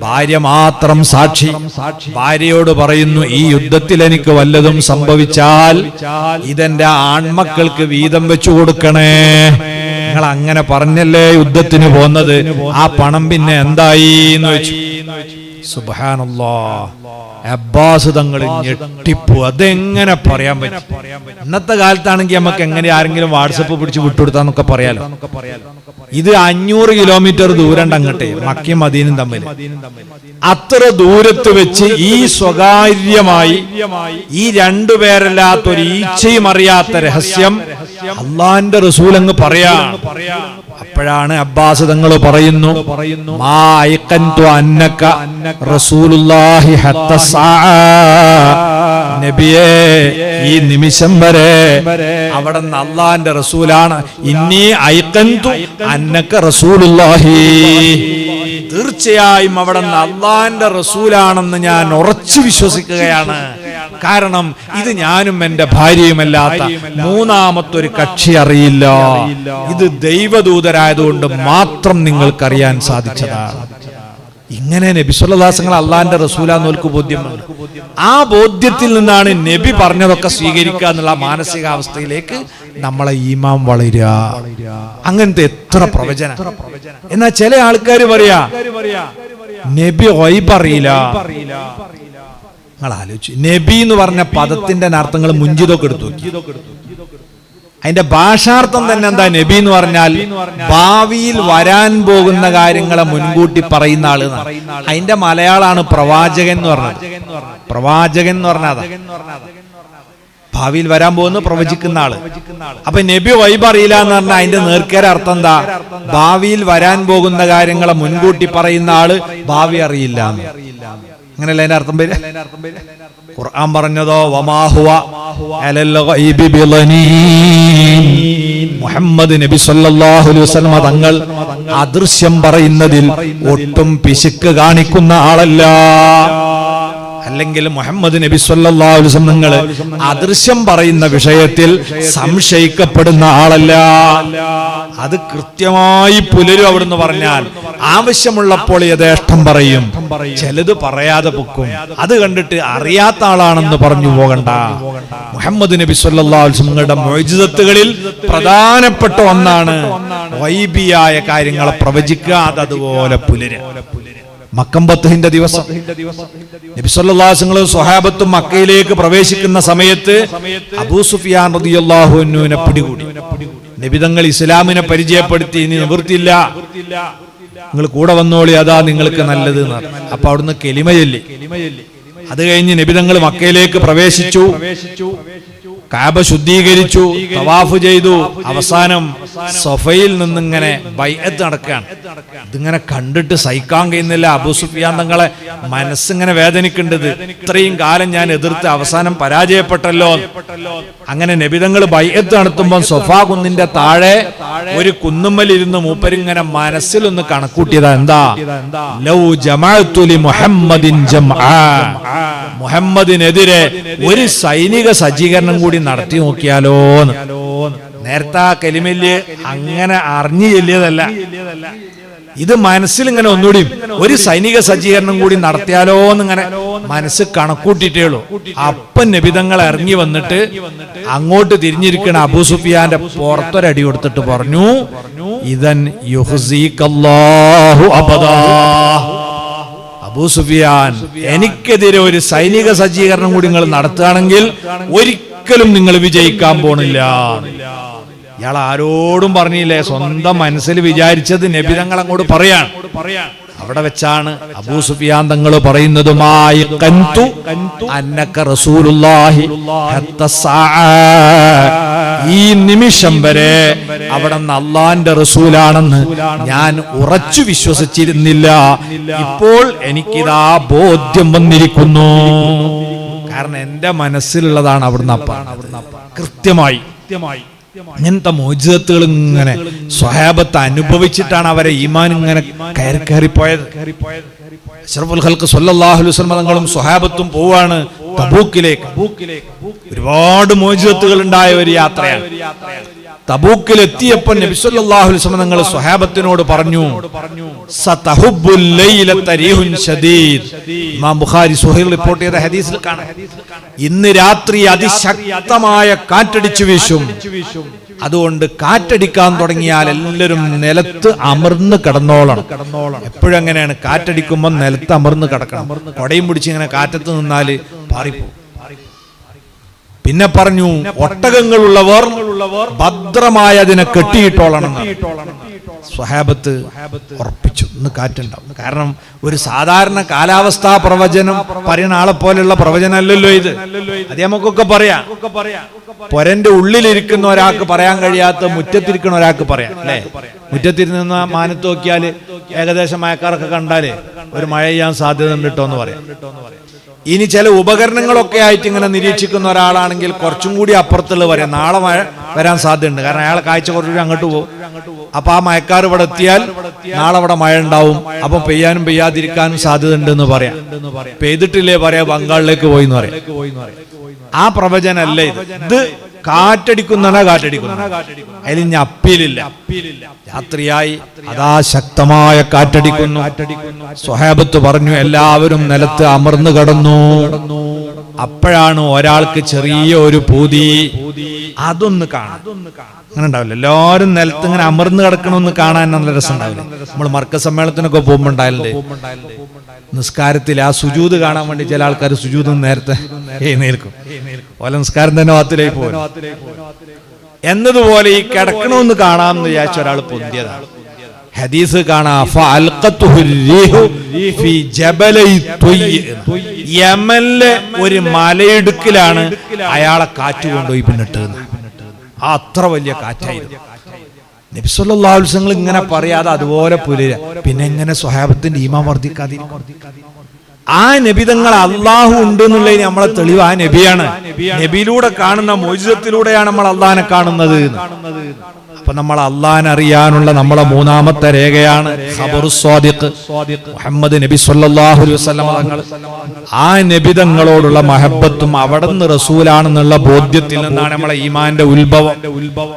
ഭാര്യ മാത്രം സാക്ഷി. ഭാര്യയോട് പറയുന്നു, ഈ യുദ്ധത്തിൽ എനിക്ക് വല്ലതും സംഭവിച്ചാൽ ഇതെന്റെ ആൺമക്കൾക്ക് വീതം വെച്ചു കൊടുക്കണേ. നിങ്ങൾ അങ്ങനെ പറഞ്ഞല്ലേ യുദ്ധത്തിന് പോന്നത്, ആ പണം പിന്നെ എന്തായി എന്ന് വെച്ചു. സുബ്ഹാനല്ലാഹ്, അബ്ബാസ് തങ്ങൾ ഞെട്ടിപ്പോ. അതെങ്ങനെ പറയാൻ പറ്റും? ഇന്നത്തെ കാലത്താണെങ്കിൽ നമുക്ക് എങ്ങനെ ആരെങ്കിലും വാട്സപ്പ് പിടിച്ച് വിട്ടുകൊടുത്താന്നൊക്കെ പറയാലോ. ഇത് 500 കിലോമീറ്റർ ദൂരം അങ്ങട്ടെ, മക്കയും മദീനയും തമ്മിൽ. അത്ര ദൂരത്ത് വെച്ച് ഈ സ്വകാര്യമായി ഈ 2 പേരല്ലാത്തൊരു ഈച്ചയും അറിയാത്ത രഹസ്യം അള്ളാന്റെ റസൂൽ അങ്ങ് പറയാ. അപ്പോഴാണ് അബ്ബാസ് തങ്ങൾ പറയുന്നു, മാ അയ്ഖൻതു അന്നക റസൂലുള്ളാഹി ഹത്ത സാഅ. നബിയേ, ഈ നിമിഷം വരെ അവിടുന്ന് അള്ളാന്റെ റസൂലാണ്. ഇന്നി അയ്ഖൻതു അന്നക റസൂലുള്ളാഹി. തീർച്ചയായും അവിടുന്ന് അള്ളാന്റെ റസൂലാണെന്ന് ഞാൻ ഉറച്ചു വിശ്വസിക്കുകയാണ്. കാരണം ഇത് ഞാനും എന്റെ ഭാര്യയുമല്ലാത്ത മൂന്നാമത്തൊരു കക്ഷി അറിയില്ല. ഇത് ദൈവദൂതരായതുകൊണ്ട് മാത്രം നിങ്ങൾക്കറിയാൻ സാധിച്ചതാണ്. ഇങ്ങനെ നബി സല്ലല്ലാഹു അലൈഹി വസല്ലം അള്ളാന്റെ റസൂലാന്ന് ഓൽക്ക് ബോധ്യമാണ്. ആ ബോധ്യത്തിൽ നിന്നാണ് നബി പറഞ്ഞതൊക്കെ സ്വീകരിക്കുക എന്നുള്ള മാനസികാവസ്ഥയിലേക്ക് നമ്മളെ ഈമാൻ വളരുക. അങ്ങനത്തെ എത്ര പ്രവചനം. എന്നാ ചില ആൾക്കാർ പറയാ നബി ഗൈബ് അറിയില്ല. നിങ്ങൾ ആലോചിച്ചു, നബി എന്ന് പറഞ്ഞ പദത്തിന്റെ അർത്ഥങ്ങൾ മുഞ്ചിതൊക്കെ എടുത്തു. അതിന്റെ ഭാഷാർത്ഥം തന്നെ എന്താ? നബി എന്ന് പറഞ്ഞാൽ ഭാവിയിൽ വരാൻ പോകുന്ന കാര്യങ്ങളെ മുൻകൂട്ടി പറയുന്ന ആള്. അതിന്റെ മലയാളാണ് പ്രവാചകൻ എന്ന് പറഞ്ഞത്. പ്രവാചകൻ എന്ന് പറഞ്ഞാൽ ഭാവിയിൽ വരാൻ പോകുന്ന പ്രവചിക്കുന്ന ആള്. അപ്പൊ നബി ഗൈബ് അറിയില്ല എന്ന് പറഞ്ഞാൽ അതിന്റെ നേർക്കേര അർത്ഥം എന്താ? ഭാവിയിൽ വരാൻ പോകുന്ന കാര്യങ്ങളെ മുൻകൂട്ടി പറയുന്ന ആള് ഭാവി അറിയില്ല. അങ്ങനെയല്ല അതിന്റെ അർത്ഥം പേര്. ഖുർആൻ പറഞ്ഞതോ വമാ ഹുവ അലൽ ഗൈബി ബിളനീൻ. മുഹമ്മദ് നബി സല്ലല്ലാഹു അലൈഹി വസല്ലം തങ്ങൾ അദൃശ്യം പറയുന്നതിൽ ഒട്ടും പിശുക്ക് കാണിക്കുന്ന ആളല്ല. അല്ലെങ്കിൽ മുഹമ്മദ് നബി സല്ലല്ലാഹു അലൈഹി വസല്ലം തങ്ങൾ അദൃശ്യം പറയുന്ന വിഷയത്തിൽ സംശയിക്കപ്പെടുന്ന ആളല്ല. അത് കൃത്യമായി പുലരും അവിടുന്ന് പറഞ്ഞാൽ. ആവശ്യമുള്ളപ്പോൾ യഥേഷ്ടം പറയും, ചിലത് പറയാതെ പൊക്കും. അത് കണ്ടിട്ട് അറിയാത്ത ആളാണെന്ന് പറഞ്ഞു പോകണ്ട. മുഹമ്മദ് നബി സല്ലല്ലാഹു അലൈഹി വസല്ലമയുടെ മുഅ്ജിസത്തുകളിൽ പ്രധാനപ്പെട്ട ഒന്നാണ് ഗൈബിയായ കാര്യങ്ങളെ പ്രവചിക്കുക, അതുപോലെ പുലരുക. മക്കം ഫത്ഹിന്റെ ദിവസം നബി സല്ലല്ലാഹു അലൈഹി വസല്ലം സ്വഹാബത്തും മക്കയിലേക്ക് പ്രവേശിക്കുന്ന സമയത്ത് അബൂ സുഫിയാൻ റളിയല്ലാഹു അൻഹുവിനെ പിടികൂടി. നബി തങ്ങൾ ഇസ്ലാമിനെ പരിചയപ്പെടുത്തി, ഇനി നിവൃത്തിയില്ല, നിങ്ങൾ കൂടെ വന്നോളി, അതാ നിങ്ങൾക്ക് നല്ലത്. അപ്പൊ അവിടുന്ന് കലിമ ചൊല്ലി. അത് കഴിഞ്ഞ് നബി തങ്ങൾ മക്കയിലേക്ക് പ്രവേശിച്ചു, കഅബ ശുദ്ധീകരിച്ചു, തവാഫ് ചെയ്തു. അവസാനം സഫയിൽ നിന്നിങ്ങനെ ബൈഅത്ത് നടക്കുകയാണ്. ഇതിങ്ങനെ കണ്ടിട്ട് സഹിക്കാൻ കഴിയുന്നില്ല. അബൂ സുഫിയാൻ തങ്ങളെ മനസ്സിങ്ങനെ വേദനിക്കേണ്ടത്, ഇത്രയും കാലം ഞാൻ എതിർത്ത് അവസാനം പരാജയപ്പെട്ടല്ലോ. അങ്ങനെ നബി തങ്ങൾ ബൈഅത്ത് നടത്തുമ്പോൾ സഫാ കുന്നിന്റെ താഴെ ഒരു കുന്നുമ്മലിരുന്ന് മൂപ്പരിങ്ങനെ മനസ്സിലൊന്ന് കണക്കൂട്ടിയതാ. എന്താ? ലൗ ജമഅതു ലി മുഹമ്മദിൻ ജംആ, മുഹമ്മദിനെതിരെ ഒരു സൈനിക സജ്ജീകരണം കൂടി നടത്തി നോക്കിയാലോന്ന്. നേരത്തെ ആ കലിമല്ല് അങ്ങനെ അറിഞ്ഞു ചെല്ലിയതല്ല, ഇത് മനസ്സിൽ ഇങ്ങനെ ഒന്നുകൂടി ഒരു സൈനിക സജ്ജീകരണം കൂടി നടത്തിയാലോന്നിങ്ങനെ മനസ്സ് കണക്കൂട്ടിട്ടേ ഉള്ളൂ. അപ്പം നബിതങ്ങൾ ഇറങ്ങി വന്നിട്ട് അങ്ങോട്ട് തിരിഞ്ഞിരിക്കണ അബൂ സുഫിയാന്റെ പുറത്തൊരടി കൊടുത്തിട്ട് പറഞ്ഞു, ഇദൻ യുഹ്സികല്ലാഹു അബദാ. അബൂ സുഫിയാൻ, എനിക്കെതിരെ ഒരു സൈനിക സജ്ജീകരണം കൂടി നിങ്ങൾ നടത്തുകയാണെങ്കിൽ ഒരിക്കലും നിങ്ങൾ വിജയിക്കാൻ പോണില്ല. ഇയാൾ ആരോടും പറഞ്ഞില്ലേ, സ്വന്തം മനസ്സിൽ വിചാരിച്ചത് നബി തങ്ങൾ അങ്ങോട്ട് പറയാണ്. അവിടെ വെച്ചാണ് അബൂ സുഫിയാൻ തങ്ങൾ പറയുന്നതുമായി ഈ നിമിഷം വരെ അവിടെ അള്ളാന്റെ റസൂലാണെന്ന് ഞാൻ ഉറച്ചു വിശ്വസിച്ചിരുന്നില്ല. ഇപ്പോൾ എനിക്കിതാ ബോധ്യം വന്നിരിക്കുന്നു. കാരണം എന്റെ മനസ്സിലുള്ളതാണ് അവിടുന്ന് അപ്പ കൃത്യമായി. അങ്ങനത്തെ മോചിതത്തുകൾ ഇങ്ങനെ സ്വഹാബത്ത് അനുഭവിച്ചിട്ടാണ് അവരെ ഈമാൻ ഇങ്ങനെ കയറിപ്പോയത്. അഷ്റഫുൽ ഖൽഖ് സ്വല്ലല്ലാഹു അലൈഹി വസല്ലം തങ്ങളും സ്വഹാബത്തും പോവാണ് തബൂക്കിലേക്ക്. ഒരുപാട് മോചിതത്തുകൾ ഉണ്ടായ ഒരു യാത്രയാണ്. തബൂക്കിൽ എത്തിയപ്പോൾ നബി സല്ലല്ലാഹു അലൈഹി വസല്ലം തങ്ങൾ സ്വഹാബത്തിനോട് പറഞ്ഞു, സതഹുബ്ബുൽ ലൈലത റീഹുൻ ശദീദ്. ഇമാം ബുഖാരി സ്വഹീഹ് റിപ്പോർട്ട് ചെയ്ത ഹദീസിൽ കാണാം, ഇന്ന് രാത്രി അതിശക്തമായ കാറ്റടിച്ചു വീശും. അതുകൊണ്ട് കാറ്റടിക്കാൻ തുടങ്ങിയാൽ എല്ലാവരും നിലത്ത് അമർന്ന് കിടന്നോളണം. എപ്പോഴെങ്ങനെയാണ് കാറ്റടിക്കുമ്പോൾ നിലത്ത് അമർന്ന് കിടക്കണം. കൊടയും പിടിച്ച് ഇങ്ങനെ കാറ്റത്ത് നിന്നാല് പാറിപ്പോകും. പിന്നെ പറഞ്ഞു, ഒട്ടകങ്ങളുള്ളവർ ഭദ്രമായ അതിനെ കെട്ടിയിട്ടോളണം. സ്വഹാബത്ത് ഉറപ്പിച്ചു, ഇന്ന് കാറ്റുണ്ടാവും. കാരണം ഒരു സാധാരണ കാലാവസ്ഥാ പ്രവചനം പറയുന്ന ആളെ പോലെയുള്ള പ്രവചനമല്ലല്ലോ ഇത്. അത് നമുക്കൊക്കെ പറയാം. പൊരന്റെ ഉള്ളിലിരിക്കുന്ന ഒരാൾക്ക് പറയാൻ കഴിയാത്ത മുറ്റത്തിരിക്കുന്ന ഒരാൾക്ക് പറയാം, അല്ലെ? മുറ്റത്തിരുന്ന മാനത്ത് നോക്കിയാല് ഏകദേശം മഴക്കാറൊക്കെ കണ്ടാല് ഒരു മഴ ചെയ്യാൻ സാധ്യത ഉണ്ട് കേട്ടോ എന്ന് പറയാം. ഇനി ചില ഉപകരണങ്ങളൊക്കെ ആയിട്ട് ഇങ്ങനെ നിരീക്ഷിക്കുന്ന ഒരാളാണെങ്കിൽ കുറച്ചും കൂടി അപ്പുറത്തുള്ള പറയാം, നാളെ മഴ വരാൻ സാധ്യതയുണ്ട്. കാരണം അയാളെ കാഴ്ച കുറച്ചുകൂടി അങ്ങോട്ട് പോകും. അപ്പൊ ആ മഴക്കാർ ഇവിടെ എത്തിയാൽ നാളെ അവിടെ മഴ ഉണ്ടാവും. അപ്പൊ പെയ്യാനും പെയ്യാതിരിക്കാനും സാധ്യത ഉണ്ടെന്ന് പറയാം. പെയ്തിട്ടില്ലേ പറയാ ബംഗാളിലേക്ക് പോയി എന്ന് പറയാം. ആ പ്രവചനല്ലേ ഇത്. ഇത് കാറ്റടിക്കുന്നതാണ് കാറ്റടിക്കുന്ന, അതിൽ ഇനി അപ്പീലില്ല. രാത്രിയായി അതാ ശക്തമായ കാറ്റടിക്കുന്നു. സ്വഹാബത്ത് പറഞ്ഞു, എല്ലാവരും നിലത്ത് അമർന്നു കിടന്നു. അപ്പോഴാണ് ഒരാൾക്ക് ചെറിയ ഒരു പൂതി, അതൊന്ന് കാണാം. അങ്ങനെ ഉണ്ടാവില്ല, എല്ലാവരും നിലത്ത് ഇങ്ങനെ അമർന്ന് കിടക്കണമെന്ന് കാണാൻ നല്ല രസം ഉണ്ടാവില്ല. നമ്മൾ മർക്ക സമ്മേളനത്തിനൊക്കെ പോകുമ്പോൾ ഉണ്ടായില്ലേ, നിസ്കാരത്തിൽ ആ സുജൂദ് കാണാൻ വേണ്ടി ചില ആൾക്കാർ സുജൂദ് നേരത്തെ എഴുന്നേൽക്കും. ഓല നിസ്കാരം തന്നെ വാത്തിലേക്ക് പോകും. എന്നതുപോലെ ഈ കിടക്കണമെന്ന് കാണാമെന്ന് വിചാരിച്ച ഒരാൾ പൊന്തിയതാണ്. ഹദീസ് കാണാം, യമനിലെ ഒരു മലയിടുക്കിലാണ് അയാളെ കാറ്റ് കൊണ്ടുപോയി പിന്നിട്ട്. അത്ര വലിയ കാറ്റായിരുന്നു. നബി സല്ലല്ലാഹു അലൈഹി വസല്ലം ഇങ്ങനെ പറയാതെ അതുപോലെ പുലരുക. പിന്നെ എങ്ങനെ സ്വഹാബത്തിന്റെ ഈമാൻ വർദ്ധിക്കാതിരിക്കും? ആ നബിതങ്ങൾ അള്ളാഹു ഉണ്ട് എന്നുള്ളതിന് നമ്മളെ തെളിവ് ആ നബിയാണ്. നബിയിലൂടെ കാണുന്ന മോചിതത്തിലൂടെയാണ് നമ്മൾ അള്ളാഹിനെ കാണുന്നത്. അപ്പൊ അപ്പൊ നമ്മൾ അള്ളാഹനെ അറിയാനുള്ള നമ്മളെ മൂന്നാമത്തെ രേഖയാണ് ഖബറുസ് സ്വാദിഖ് മുഹമ്മദ് നബി സല്ലല്ലാഹു അലൈഹി വസല്ലം തങ്ങൾ. ആ നബി തങ്ങളോടുള്ള മഹബത്തും അവിടുന്ന് റസൂലാണെന്നുള്ള ബോധ്യത്തിൽ നിന്നാണ് നമ്മളെ ഈമാന്റെ ഉത്ഭവം.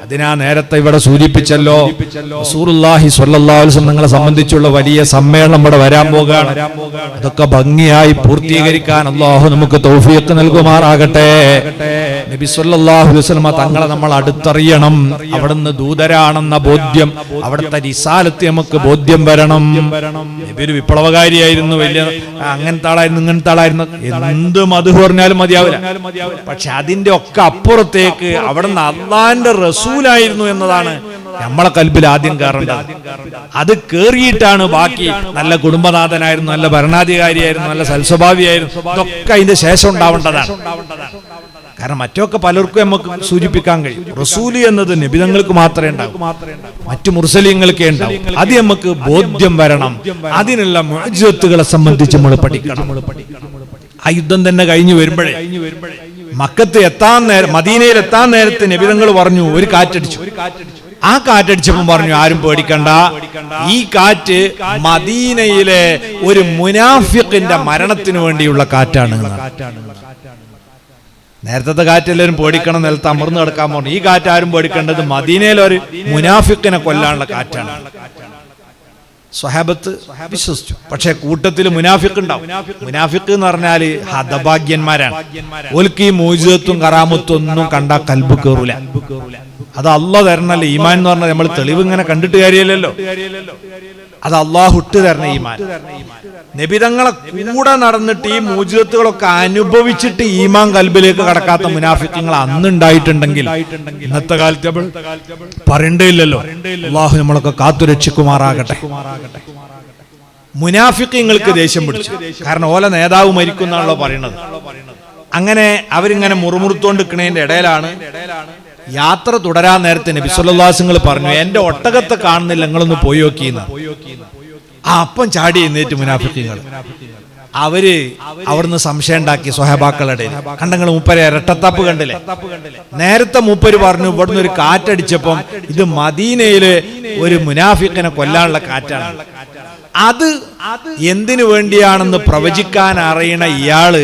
അതിനാ നേരത്തെ ഇവിടെ സൂചിപ്പിച്ചല്ലോ, റസൂലുള്ളാഹി സ്വല്ലല്ലാഹു അലൈഹി വസല്ലം തങ്ങളെ സംബന്ധിച്ചുള്ള വലിയ സമ്മേളനം ഇവിടെ വരാൻ പോകുകയാണ്. അതൊക്കെ ഭംഗിയായി പൂർത്തീകരിക്കാൻ അല്ലാഹു നമുക്ക് തൗഫീഖ് നൽകുമാറാകട്ടെ. നബി സല്ലല്ലാഹു അലൈഹി വസല്ലം തങ്ങളെ നമ്മൾ അടുത്തറിയണം. അവിടുന്ന് ദൂതരാണെന്ന ബോധ്യം, അവിടുത്തെ റിസാലത്ത് നമുക്ക് ബോധ്യം വരണം. നബി ഒരു വിപ്ലവകാരിയായിരുന്നു, വലിയ അങ്ങനത്തെ ആളായിരുന്നു, ഇങ്ങനത്തെ ആളായിരുന്നു, എന്ത് മദ്ഹ് പറഞ്ഞാലും മതിയാവില്ല. പക്ഷെ അതിന്റെ ഒക്കെ അപ്പുറത്തേക്ക് അവിടുന്ന് അള്ളാന്റെ റസൂലായിരുന്നു എന്നതാണ് നമ്മളെ കൽബിൽ ആദ്യം കയറേണ്ടത്. അത് കേറിയിട്ടാണ് ബാക്കി നല്ല കുടുംബനാഥനായിരുന്നു, നല്ല ഭരണാധികാരിയായിരുന്നു, നല്ല സൽസ്വഭാവിയായിരുന്നു, ഇതൊക്കെ അതിന്റെ ശേഷം ഉണ്ടാവേണ്ടതാണ്. കാരണം മറ്റൊക്കെ പലർക്കും നമുക്ക് സൂചിപ്പിക്കാൻ കഴിയും. റസൂല് എന്നത് നബിതങ്ങൾക്ക് മാത്രമേ ഉണ്ടാവൂ, മറ്റു മുർസലീങ്ങൾക്കേ ഉണ്ടാവും. അത് നമുക്ക് ബോധ്യം വരണം. അതിനുള്ള മുഅ്ജിസത്തുകളെ സംബന്ധിച്ച് നമ്മൾ പഠിക്കണം. ആ യുദ്ധം തന്നെ കഴിഞ്ഞു വരുമ്പോഴേ മക്കത്ത് എത്താൻ മദീനയിൽ എത്താൻ നേരത്തെ നബിതങ്ങൾ പറഞ്ഞു ഒരു കാറ്റടിച്ചു. ആ കാറ്റടിച്ചപ്പോൾ പറഞ്ഞു ആരും പേടിക്കണ്ട, ഈ കാറ്റ് മദീനയിലെ ഒരു മുനാഫിഖിന്റെ മരണത്തിന് വേണ്ടിയുള്ള കാറ്റാണ്. നേരത്തെ കാറ്റ് എല്ലാവരും പേടിക്കണം, നിലത്ത് അമർന്ന് കിടക്കാൻ പറഞ്ഞു. ഈ കാറ്റ് ആരും പേടിക്കേണ്ടത് മദീനയിലെ ഒരു മുനാഫിഖിനെ കൊല്ലാനുള്ള കാറ്റാണ്. സ്വഹാബത്ത് വിശ്വസിച്ചു. പക്ഷെ കൂട്ടത്തിൽ മുനാഫിഖ് ഉണ്ടാവും. മുനാഫിഖ് എന്ന് പറഞ്ഞാല് ഹതഭാഗ്യന്മാരാണ്. ഓൽക്ക് ഈ മോചിതത്വം കറാമത്തും ഒന്നും കണ്ടാ കൽബ് കേറൂല. അത് അള്ളാഹ് തരണല്ലേ ഈമാൻ എന്ന് പറഞ്ഞാൽ നമ്മൾ തെളിവ് ഇങ്ങനെ കണ്ടിട്ട് കാര്യമില്ലല്ലോ. അത് അള്ളാഹു ഇട്ട് തരണ ഈമാൻ. നബിതങ്ങളെ കൂടെ നടന്നിട്ട് ഈ മോചിതത്തുകളൊക്കെ അനുഭവിച്ചിട്ട് ഈമാൻ കൽബിലേക്ക് കടക്കാത്ത മുനാഫിഖുകൾ അന്നുണ്ടായിട്ടുണ്ടെങ്കിൽ ഇന്നത്തെ കാലത്ത് പറയണ്ടേയില്ലല്ലോ. അള്ളാഹു നമ്മളൊക്കെ കാത്തുരക്ഷിക്കുമാറാകട്ടെ. മുനാഫിഖുകൾക്ക് ദേഷ്യം പിടിച്ചു. കാരണം ഓല നേതാവ് മരിക്കുന്നാണല്ലോ പറയുന്നത്. അങ്ങനെ അവരിങ്ങനെ മുറുമുറുത്തോണ്ട് നിൽക്കുന്നതിന്റെ ഇടയിലാണ് യാത്ര തുടരാൻ നേരത്തെ നബി സല്ലല്ലാഹു അലൈഹി വസല്ലം പറഞ്ഞു, എന്റെ ഒട്ടകത്തെ കാണുന്നില്ല, നിങ്ങളൊന്ന് പോയി നോക്കിയെന്ന്. അപ്പം ചാടി എഴുന്നേറ്റ് മുനാഫിഖുകൾ. അവര് അവിടുന്ന് സംശയം ഉണ്ടാക്കി സ്വഹാബാക്കളുടെ. കണ്ടങ്ങൾ മൂപ്പരെ ഇരട്ടത്താപ്പ് കണ്ടില്ലേ? നേരത്തെ മൂപ്പര് പറഞ്ഞു ഇവിടുന്ന് ഒരു കാറ്റടിച്ചപ്പം ഇത് മദീനയില് ഒരു മുനാഫിഖിനെ കൊല്ലാനുള്ള കാറ്റാണ്. അത് എന്തിനു വേണ്ടിയാണെന്ന് പ്രവചിക്കാൻ അറിയണ ഇയാള്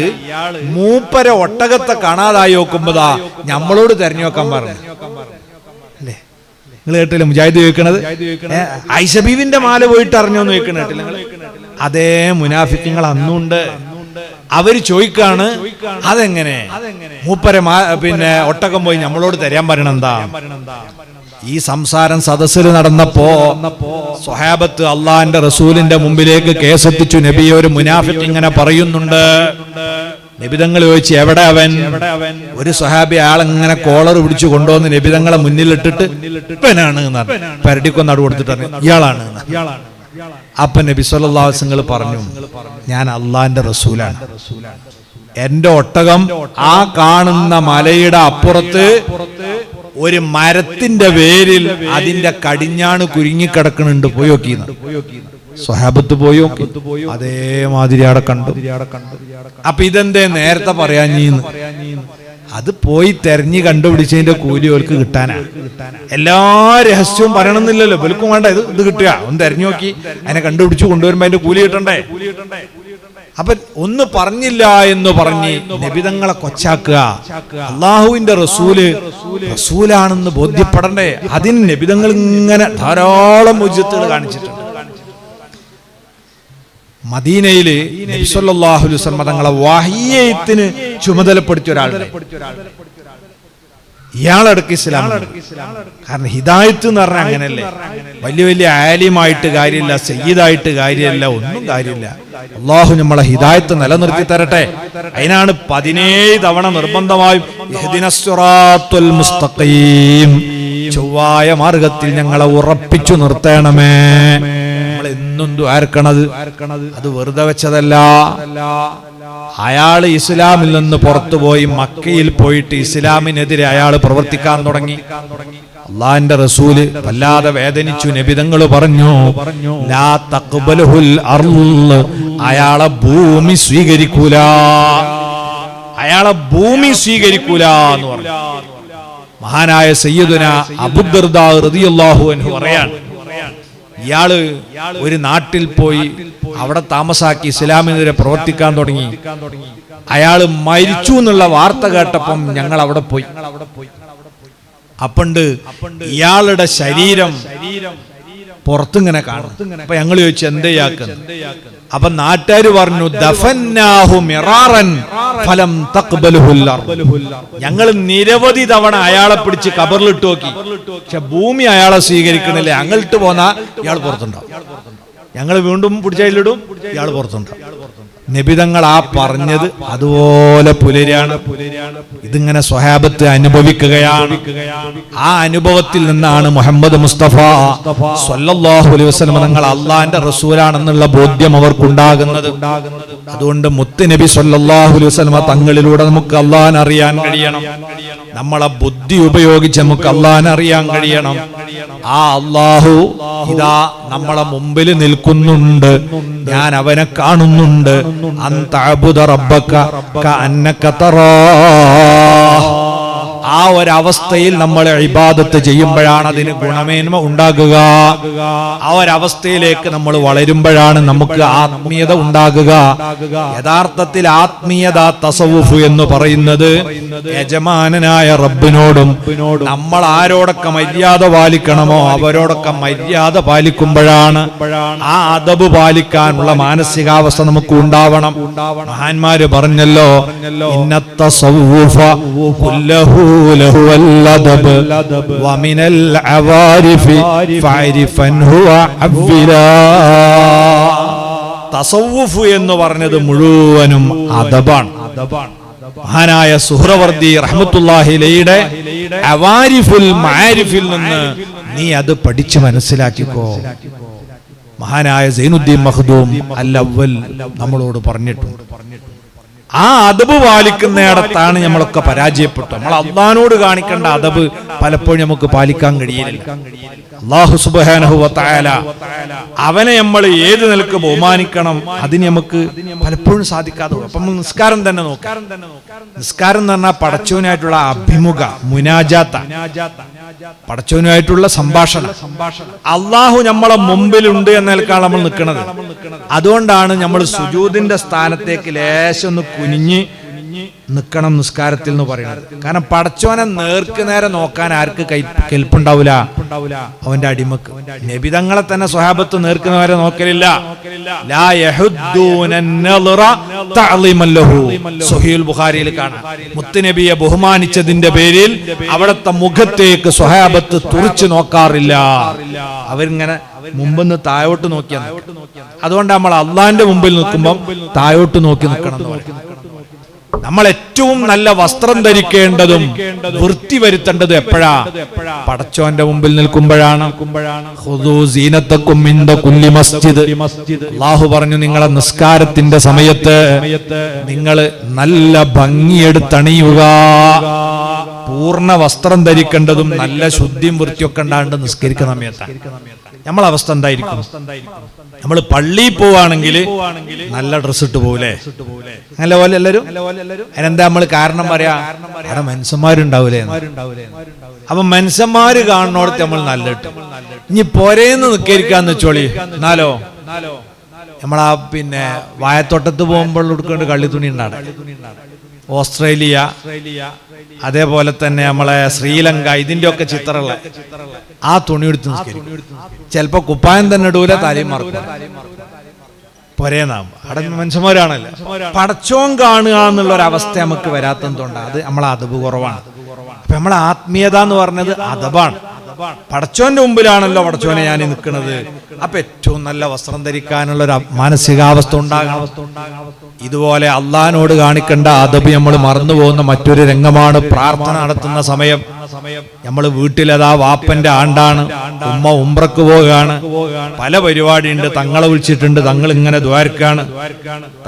മൂപ്പരെ ഒട്ടകത്തെ കാണാതായി നോക്കുമ്പോതാ നമ്മളോട് തെരഞ്ഞു നോക്കാൻ പറഞ്ഞു. അല്ലേ, നിങ്ങൾ കേട്ടില്ല മുജാഹിദ് ചോദിക്കണത്? ആയിഷ ബീവിന്റെ മാല പോയിട്ട് അറിഞ്ഞോന്ന് ചോദിക്കണ കേട്ടില്ല നിങ്ങൾ? അതേ മുനാഫിഖുകൾ അന്നുണ്ട്. അവര് ചോദിക്കാണ് അതെങ്ങനെ മൂപ്പരെ പിന്നെ ഒട്ടകം പോയി നമ്മളോട് തരാൻ പറയണെന്താ? ഈ സംസാരം സദസ്സിൽ നടന്നപ്പോ സ്വഹാബത്ത് അള്ളാഹിന്റെ റസൂലിന്റെ മുമ്പിലേക്ക് കേസെത്തിച്ചു. നബി ഒരു മുനാഫിഖ് ഇങ്ങനെ പറയുന്നുണ്ട്. നബിതങ്ങൾ ചോദിച്ചു എവിടെ അവൻ? ഒരു സ്വഹാബി ആളെങ്ങനെ കോളർ പിടിച്ചു കൊണ്ടുവന്ന് നബിതങ്ങളെ മുന്നിലിട്ടിട്ട് ഇവനാണ് പരടിക്കൊന്ന് അടു കൊടുത്തിട്ട് ഇയാളാണ്. അപ്പൊ നബി സല്ലല്ലാഹു അലൈഹി വസല്ലം പറഞ്ഞു, ഞാൻ അള്ളാഹിന്റെ റസൂലാണ്. എന്റെ ഒട്ടകം ആ കാണുന്ന മലയുടെ അപ്പുറത്ത് ഒരു മരത്തിന്റെ വേരിൽ അതിന്റെ കടിഞ്ഞാണ് കുരുങ്ങിക്കിടക്കണുണ്ട്, പോയി നോക്കിന്ന്. സ്വഹാബത്ത് പോയി നോക്കി, അതേമാതിരി അവിടെ കണ്ടു. അപ്പൊ ഇതെന്തേ നേരത്തെ പറയാഞ്ഞീന്ന്? അത് പോയി തെരഞ്ഞു കണ്ടുപിടിച്ചതിന്റെ കൂലി ഓർക്ക് കിട്ടാനാ. എല്ലാ രഹസ്യവും പറയണമെന്നില്ലല്ലോ, വെളുക്കും വേണ്ട. ഇത് കിട്ടുക, ഒന്ന് തെരഞ്ഞു നോക്കി അതിനെ കണ്ടുപിടിച്ചു കൊണ്ടുവരുമ്പോ അതിന്റെ കൂലി കിട്ടണ്ടേ? അപ്പൊ ഒന്ന് പറഞ്ഞില്ല എന്ന് പറഞ്ഞ് നബിതങ്ങളെ കൊച്ചാക്കുക. അള്ളാഹുവിന്റെ റസൂലാണെന്ന് ബോധ്യപ്പെടണ്ടേ? അതിന് നബിതങ്ങൾ ഇങ്ങനെ ധാരാളം മുഅ്ജിസത്തുകൾ കാണിച്ചിട്ടുണ്ട്. മദീനയില് നബി സല്ലല്ലാഹു അലൈഹി വസല്ലം തങ്ങളെ വഹയ്യത്തിന് ചുമതലപ്പെടുത്തിയ ഒരാളുണ്ട്. ഇയാളടക്ക് ഇസ്ലാം. കാരണം ഹിദായത്ത് എന്ന് പറഞ്ഞാൽ അങ്ങനെയല്ലേ, വലിയ വലിയ ആലിമായിട്ട് കാര്യമില്ല, സയ്യിദായിട്ട് കാര്യമില്ല, ഒന്നും കാര്യമില്ല. അള്ളാഹു നമ്മളെ ഹിദായത്ത് നിലനിർത്തി തരട്ടെ. അതിനാണ് 17 തവണ നിർബന്ധമായും ഇഹ്ദിനസ് സിറാത്തുൽ മുസ്തഖീം, ചൊവ്വായ മാർഗത്തിൽ ഞങ്ങളെ ഉറപ്പിച്ചു നിർത്തണമേ. നമ്മൾ എന്നും ദുആർക്കണത് അത് വെറുതെ വെച്ചതല്ല. അയാൾ ഇസ്ലാമിൽ നിന്ന് പുറത്തുപോയി മക്കയിൽ പോയിട്ട് ഇസ്ലാമിനെതിരെ അയാൾ പ്രവർത്തിക്കാൻ തുടങ്ങി. അള്ളാഹിന്റെ റസൂല് വല്ലാതെ വേദനിച്ചു. നബിതങ്ങൾ പറഞ്ഞു, ലാ തഖ്ബലുൽ അർള്, അയാളെ ഭൂമി സ്വീകരിക്കൂല, അയാളെ ഭൂമി സ്വീകരിക്കൂല എന്ന് പറഞ്ഞു. മഹാനായ സയ്യിദുന അബൂദർദാ റളിയല്ലാഹു അൻഹു പറയാണ്, ഇയാള് ഒരു നാട്ടിൽ പോയി അവിടെ താമസാക്കി ഇസ്ലാമിനെതിരെ പ്രവർത്തിക്കാൻ തുടങ്ങി. അയാള് മരിച്ചു എന്നുള്ള വാർത്ത കേട്ടപ്പം ഞങ്ങൾ അവിടെ പോയി. അപ്പണ്ട് ഇയാളുടെ ശരീരം പുറത്തിങ്ങനെ കാണും. അപ്പൊ ഞങ്ങൾ ചോദിച്ചു എന്തേയാക്കുന്നു? അപ്പൊ നാട്ടുകാര് പറഞ്ഞു ദഫന്നാഹു മിറാറൻ ഫലം തഖ്ബലുഹുൽ അർദ്. ഞങ്ങൾ നിരവധി തവണ അയാളെ പിടിച്ച് ഖബറിലിട്ട് നോക്കി, പക്ഷെ ഭൂമി അയാളെ സ്വീകരിക്കണില്ല. ഞങ്ങളിട്ട് പോന്നാ ഇയാൾ പുറത്തുണ്ടാവും. ഞങ്ങൾ വീണ്ടും പിടിച്ചതിലിടും, ഇയാൾ പുറത്തുണ്ടാവും. നബിതങ്ങൾ ആ പറഞ്ഞത് അതുപോലെ പുലരാണ്. ഇതിങ്ങനെ സ്വഹാബത്ത് അനുഭവിക്കുകയാണ്. ആ അനുഭവത്തിൽ നിന്നാണ് മുഹമ്മദ് മുസ്തഫ സ്വല്ലല്ലാഹു അലൈഹി വസല്ലം തങ്ങൾ അള്ളാന്റെ റസൂലാണെന്നുള്ള ബോധ്യം അവർക്കുണ്ടാകുന്നത്. അതുകൊണ്ട് മുത്ത് നബി സ്വല്ലല്ലാഹു അലൈഹി വസല്ലം തങ്ങളിലൂടെ നമുക്ക് അള്ളാഹനെ അറിയാൻ കഴിയണം. നമ്മളെ ബുദ്ധി ഉപയോഗിച്ച് നമുക്ക് അള്ളാഹനെ അറിയാൻ കഴിയണം. ആ അള്ളാഹു ഇതാ നമ്മളെ മുമ്പിൽ നിൽക്കുന്നുണ്ട്, ഞാൻ അവനെ കാണുന്നുണ്ട്. അൻതഅബുദ റബ്ബക കഅന്നക തറാഹ്. ആ ഒരവസ്ഥയിൽ നമ്മൾ ഇബാദത്ത് ചെയ്യുമ്പോഴാണ് അതിന് ഗുണമേന്മ ഉണ്ടാകുക. ആ ഒരവസ്ഥയിലേക്ക് നമ്മൾ വളരുമ്പോഴാണ് നമുക്ക് ആത്മീയത ഉണ്ടാകുക. യഥാർത്ഥത്തിൽ ആത്മീയത തസവുഫ് എന്ന് പറയുന്നത് യജമാനനായ റബ്ബിനോടും നമ്മൾ ആരോടൊക്കെ മര്യാദ പാലിക്കണമോ അവരോടൊക്കെ മര്യാദ പാലിക്കുമ്പോഴാണ്. ആ അദബ് പാലിക്കാനുള്ള മാനസികാവസ്ഥ നമുക്ക് ഉണ്ടാവണം. മഹാന്മാര് പറഞ്ഞല്ലോ, ഇന്നത്ത തസവുഫ കുല്ലഹു له الأدب ومن العوارف فاعرفا هو عبلا. തസവ്വുഫ് എന്ന് പറഞ്ഞത് മുഴുവനും അദബാണ്. മഹാനായ സുഹ്റവർദി റഹ്മത്തുള്ളാഹി അലൈഹിയുടെ അവാരിഫുൽ മആരിഫിൽ നിന്ന് നീ അത് പഠിച്ചു മനസ്സിലാക്കിക്കോ. മഹാനായ സൈനുദ്ദീൻ മഖ്ദൂം അൽ അവ്വൽ നമ്മളോട് പറഞ്ഞിട്ടുണ്ട്. ആ അദബ് പാലിക്കുന്നിടത്താണ് നമ്മളൊക്കെ പരാജയപ്പെട്ടു. നമ്മൾ അള്ളാഹുവിനോട് കാണിക്കേണ്ട അദബ് പലപ്പോഴും നമുക്ക് പാലിക്കാൻ കഴിയില്ല. അല്ലാഹു സുബ്ഹാനഹു വ തആല അവനെ നമ്മൾ ഏത് നിലക്ക് ബഹുമാനിക്കണം അതിന് നമുക്ക് പലപ്പോഴും സാധിക്കാതെ. അപ്പം നിസ്കാരം തന്നെ നോക്കാം. നിസ്കാരം എന്ന് പറഞ്ഞാൽ പടച്ചവനായിട്ടുള്ള അഭിമുഖ മുനാജാത്ത, പടച്ചവനുമായിട്ടുള്ള സംഭാഷണം. അള്ളാഹു നമ്മളെ മുമ്പിലുണ്ട് എന്ന നിലക്കാണ് നമ്മൾ നിൽക്കുന്നത്. അതുകൊണ്ടാണ് നമ്മൾ സുജൂദിന്റെ സ്ഥാനത്തേക്ക് ലേശം ഒന്ന് കുനിഞ്ഞ് നിൽക്കണം നിസ്കാരത്തിൽ എന്ന് പറയുന്നത്. കാരണം പടച്ചോനെ നേർക്ക് നേരെ നോക്കാൻ ആർക്ക് കെൽപ്പുണ്ടാവില്ല? അവന്റെ അടിമക്ക്. നബിതങ്ങളെ തന്നെ സ്വഹാബത്ത് നേർക്കുന്നവരെ നോക്കലില്ല. ലാ യഹുദ്ദൂന നളറ തഅളീമൻ ലഹു. സ്വഹീഹുൽ ബുഖാരിയിൽ കാണാം, മുത്തുനബിയെ ബഹുമാനിച്ചതിന്റെ പേരിൽ അവിടുത്തെ മുഖത്തേക്ക് സ്വഹാബത്ത് തുറിച്ചു നോക്കാറില്ല. അവരിങ്ങനെ മുമ്പെന്ന് താഴോട്ട് നോക്കിയാണ്. അതുകൊണ്ട് നമ്മൾ അള്ളാന്റെ മുമ്പിൽ നിൽക്കുമ്പോൾ താഴോട്ട് നോക്കി നിൽക്കണം എന്ന് പറയും. നമ്മൾ ഏറ്റവും നല്ല വസ്ത്രം ധരിക്കേണ്ടതും വൃത്തി വരുത്തേണ്ടതും എപ്പോഴാ? പടച്ചോന്റെ മുമ്പിൽ നിൽക്കുമ്പോഴാണ്. ഖുദൂ സീനത്തക്കും ഇൻദ കുല്ലി മസ്ജിദ്. അല്ലാഹു പറഞ്ഞു, നിങ്ങളെ നിസ്കാരത്തിന്റെ സമയത്ത് നിങ്ങൾ നല്ല ഭംഗിയെടുത്തണിയുക. പൂർണ്ണ വസ്ത്രം ധരിക്കേണ്ടതും നല്ല ശുദ്ധിയും വൃത്തിയൊക്കെ ഉണ്ടാണ്ട് നിസ്കരിക്കുന്ന സമയത്താണ്. നമ്മളെ അവസ്ഥ എന്തായിരിക്കും? നമ്മൾ പള്ളിയിൽ പോവാണെങ്കിൽ നല്ല ഡ്രസ് ഇട്ട് പോകൂലേ? നല്ല പോലെ എല്ലാവരും. അതിനെന്താ നമ്മൾ കാരണം പറയാ? അവിടെ മനുഷ്യന്മാരുണ്ടാവൂലേ? അപ്പൊ മനുഷ്യന്മാര് കാണുന്നോടത്ത് നമ്മൾ നല്ല ഇട്ട്. ഇനി പോരേന്ന് നിൽക്കരിക്കാന്ന് വെച്ചോളി. എന്നാലോ നമ്മളാ പിന്നെ വായത്തോട്ടത്ത് പോകുമ്പോൾ എടുക്കേണ്ട കള്ളിത്തുണി ഉണ്ടാണ്. ഓസ്ട്രേലിയ, അതേപോലെ തന്നെ നമ്മളെ ശ്രീലങ്ക, ഇതിന്റെ ഒക്കെ ചിത്രമുള്ള ആ തുണി എടുത്ത് നിസ്കരിക്കും. ചിലപ്പോ കുപ്പായം തന്നെ ഇടൂല, തലയും മറക്കും. പൊരേന്നാകുമ്പോ അവിടെ മനുഷ്യന്മാരാണല്ലോ. പടച്ചോൻ കാണുക എന്നുള്ള ഒരു അവസ്ഥ നമുക്ക് വരാത്തതുകൊണ്ടാണ്. അത് നമ്മളെ അദബ് കുറവാണ്. അപ്പൊ നമ്മളെ ആത്മീയത എന്ന് പറഞ്ഞത് അദബാണ്. പടച്ചോന്റെ മുമ്പിലാണല്ലോ പടച്ചോനെ ഞാൻ നിൽക്കുന്നത്. അപ്പൊ ഏറ്റവും നല്ല വസ്ത്രം ധരിക്കാനുള്ള ഒരു മാനസികാവസ്ഥ ഉണ്ടാകണം. ഇതുപോലെ അള്ളാഹിനോട് കാണിക്കേണ്ട അദബ് നമ്മൾ മറന്നു പോകുന്ന മറ്റൊരു രംഗമാണ് പ്രാർത്ഥന നടത്തുന്ന സമയം. നമ്മൾ വീട്ടിലതാ വാപ്പന്റെ ആണ്ടാണ്, ഉമ്മ ഉംറക്ക് പോവുകയാണ്, പല പരിപാടിയുണ്ട്, തങ്ങളെ വിളിച്ചിട്ടുണ്ട്, തങ്ങൾ ഇങ്ങനെ ദ്വാരക്കാണ്.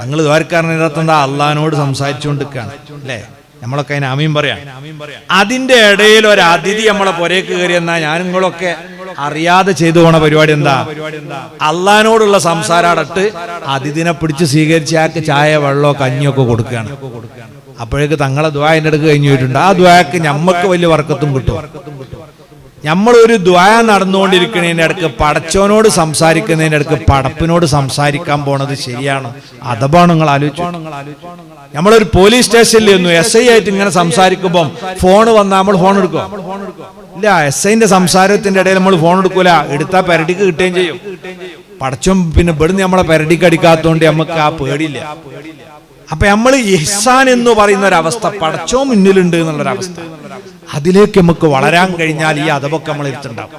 തങ്ങൾ ദ്വാരക്കാരനകത്തെന്താ അള്ളാഹിനോട് സംസാരിച്ചുകൊണ്ടിരിക്കുകയാണ് അല്ലേ? നമ്മളൊക്കെ അതിന് ആമീൻ പറയാം. അതിന്റെ ഇടയിൽ ഒരു അതിഥി നമ്മളെ പുരയ്ക്ക് കയറി എന്നാ ഞാനും നിങ്ങളൊക്കെ അറിയാതെ ചെയ്തു പോണ പരിപാടി എന്താ? അള്ളാഹിനോടുള്ള സംസാരം അടട്ട് അതിഥിനെ പിടിച്ച് സ്വീകരിച്ച് ആൾക്ക് ചായ വെള്ളമോ കഞ്ഞിയൊക്കെ കൊടുക്കുകയാണ്. അപ്പോഴേക്ക് തങ്ങളെ ദുആ അതിൻ്റെ അടുക്ക് കഴിഞ്ഞു പോയിട്ടുണ്ട്. ആ ദുആക്ക് ഞമ്മക്ക് വലിയ വർക്കത്തും കിട്ടും. നമ്മളൊരു ദുആ നടന്നുകൊണ്ടിരിക്കുന്നതിൻ്റെ അടുക്ക് പടച്ചോനോട് സംസാരിക്കുന്നതിൻ്റെ അടുക്ക് പടപ്പിനോട് സംസാരിക്കാൻ പോണത് ശരിയാണോ? അഥവാണ് നിങ്ങൾ ആലോചിച്ചു. നമ്മളൊരു പോലീസ് സ്റ്റേഷനിൽ ഒന്നു SI ആയിട്ട് ഇങ്ങനെ സംസാരിക്കുമ്പോൾ ഫോൺ വന്നാൽ നമ്മൾ ഫോൺ എടുക്കുമോ? ഇല്ല. SIന്റെ സംസാരത്തിന്റെ ഇടയിൽ നമ്മൾ ഫോൺ എടുക്കൂല. എടുത്താൽ പെരടിക്ക് കിട്ടുകയും ചെയ്യും. പടച്ചോൻ പിന്നെ ഇവിടുന്ന് നമ്മളെ പെരടിക്ക് അടിക്കാത്തതുകൊണ്ട് നമുക്ക് ആ പേടിയില്ല. അപ്പൊ നമ്മൾ ഇഹ്സാൻ എന്ന് പറയുന്ന ഒരവസ്ഥ, പടച്ചോൻ മുന്നിലുണ്ട് എന്നുള്ളൊരവസ്ഥ, അതിലേക്ക് നമുക്ക് വളരാൻ കഴിഞ്ഞാൽ ഈ അദബൊക്കെ നമ്മൾ എടുത്തുണ്ടാവും.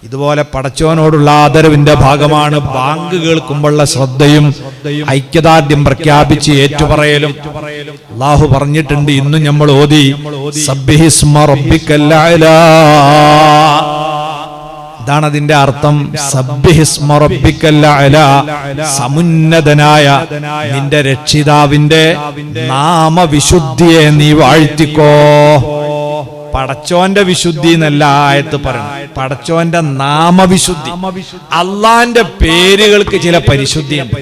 ഇതുപോലെ പടച്ചോനോടുള്ള ആദരവിന്റെ ഭാഗമാണ് ബാങ്ക് കേൾക്കുമ്പോഴുള്ള ശ്രദ്ധയും ഐക്യദാർഢ്യം പ്രഖ്യാപിച്ച് ഏറ്റുപറയലും. അല്ലാഹു പറഞ്ഞിട്ടുണ്ട്, ഇന്നും നമ്മൾ ഓതി സബ്ബിഹിസ്മ റബ്ബിക്കൽ അഅ്ലാ. ഇതാണ് അതിന്റെ അർത്ഥം. സബ്ബിഹിസ്മ റബ്ബിക്കൽ അഅ്ലാ, സമുന്നതനായ നിന്റെ രക്ഷിതാവിന്റെ നാമവിശുദ്ധിയെ നീ വാഴ്ത്തിക്കോ. പടച്ചോന്റെ വിശുദ്ധി എന്നല്ല ആയത്ത് പറയണം, പടച്ചോന്റെ നാമവിശുദ്ധി. അള്ളാന്റെ പേരുകൾക്ക് ചില പരിശുദ്ധിയുണ്ട്,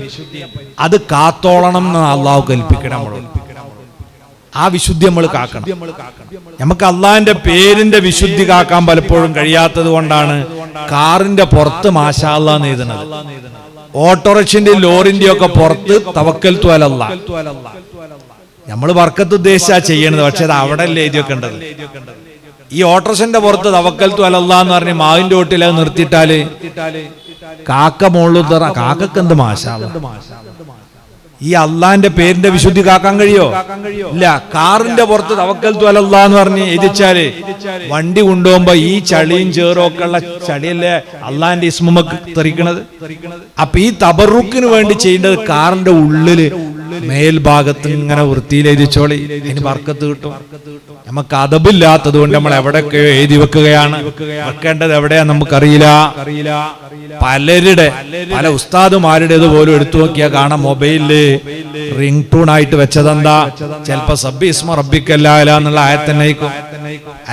അത് കാത്തോളണം എന്ന് അള്ളാഹു കൽപ്പിക്കണം നമ്മളോട്. ആ വിശുദ്ധി നമ്മൾ കാക്കണം. നമുക്ക് അള്ളാന്റെ പേരിന്റെ വിശുദ്ധി കാക്കാൻ പലപ്പോഴും കഴിയാത്തത് കൊണ്ടാണ് കാറിന്റെ പുറത്ത് മാഷാ അല്ലാഹ് എന്ന് എഴുതുന്നത്. ഓട്ടോറിക്ഷന്റെ ലോറിന്റെ ഒക്കെ പുറത്ത് തവക്കൽതു അലല്ലാഹ്. നമ്മൾ ബർക്കത്ത് ഉദ്ദേശിച്ചാ ചെയ്യണത്, പക്ഷെ അത് അവിടെ അല്ലേ എഴുതിയൊക്കെ ഉണ്ടത്. ഈ ഓട്ടോറിക്ഷന്റെ പുറത്ത് തവക്കൽതു അലല്ലാഹ് എന്ന് പറഞ്ഞ് മാവിന്റെ ഓട്ടിൽ അത് നിർത്തിയിട്ടാല് കാക്ക മുകളിൽ കാക്കക്ക് എന്ത് മാഷാ അല്ലാഹ്. ഈ അള്ളാന്റെ പേരിന്റെ വിശുദ്ധി കാക്കാൻ കഴിയോ? ഇല്ല. കാറിന്റെ പുറത്ത് തവക്കൽതു അലല്ലാഹ് എന്ന് പറഞ്ഞ് എഴുതിച്ചാല് വണ്ടി കൊണ്ടുപോകുമ്പോ ഈ ചളിയും ചേറും ഒക്കെ ഉള്ള ചളിയല്ലേ അള്ളാന്റെ ഇസ്മുമക്ക് തെറിക്കണത്. അപ്പൊ ഈ തബറുക്കിന് വേണ്ടി ചെയ്യേണ്ടത് കാറിന്റെ ഉള്ളില് മേൽഭാഗത്ത് ഇങ്ങനെ വൃത്തിയിൽ എഴുതിച്ചോളി, അതിന് ബർക്കത്ത് കിട്ടും. നമുക്ക് അദബില്ലാത്തത് കൊണ്ട് നമ്മൾ എവിടെയൊക്കെയോ എഴുതി വെക്കുകയാണ്. വെക്കേണ്ടത് എവിടെയാ നമുക്കറിയില്ല. പല ഉസ്താദുമാരുടേത് പോലും എടുത്തു നോക്കിയാൽ കാണാം മൊബൈലില് റിംഗ് ടൂൺ ആയിട്ട് വെച്ചതെന്താ? ചിലപ്പോ സബ്ബിഹിസ്മ റബ്ബിക്കൽ അഅ്ലാ എന്നുള്ള ആയത്തന്നേക്കും,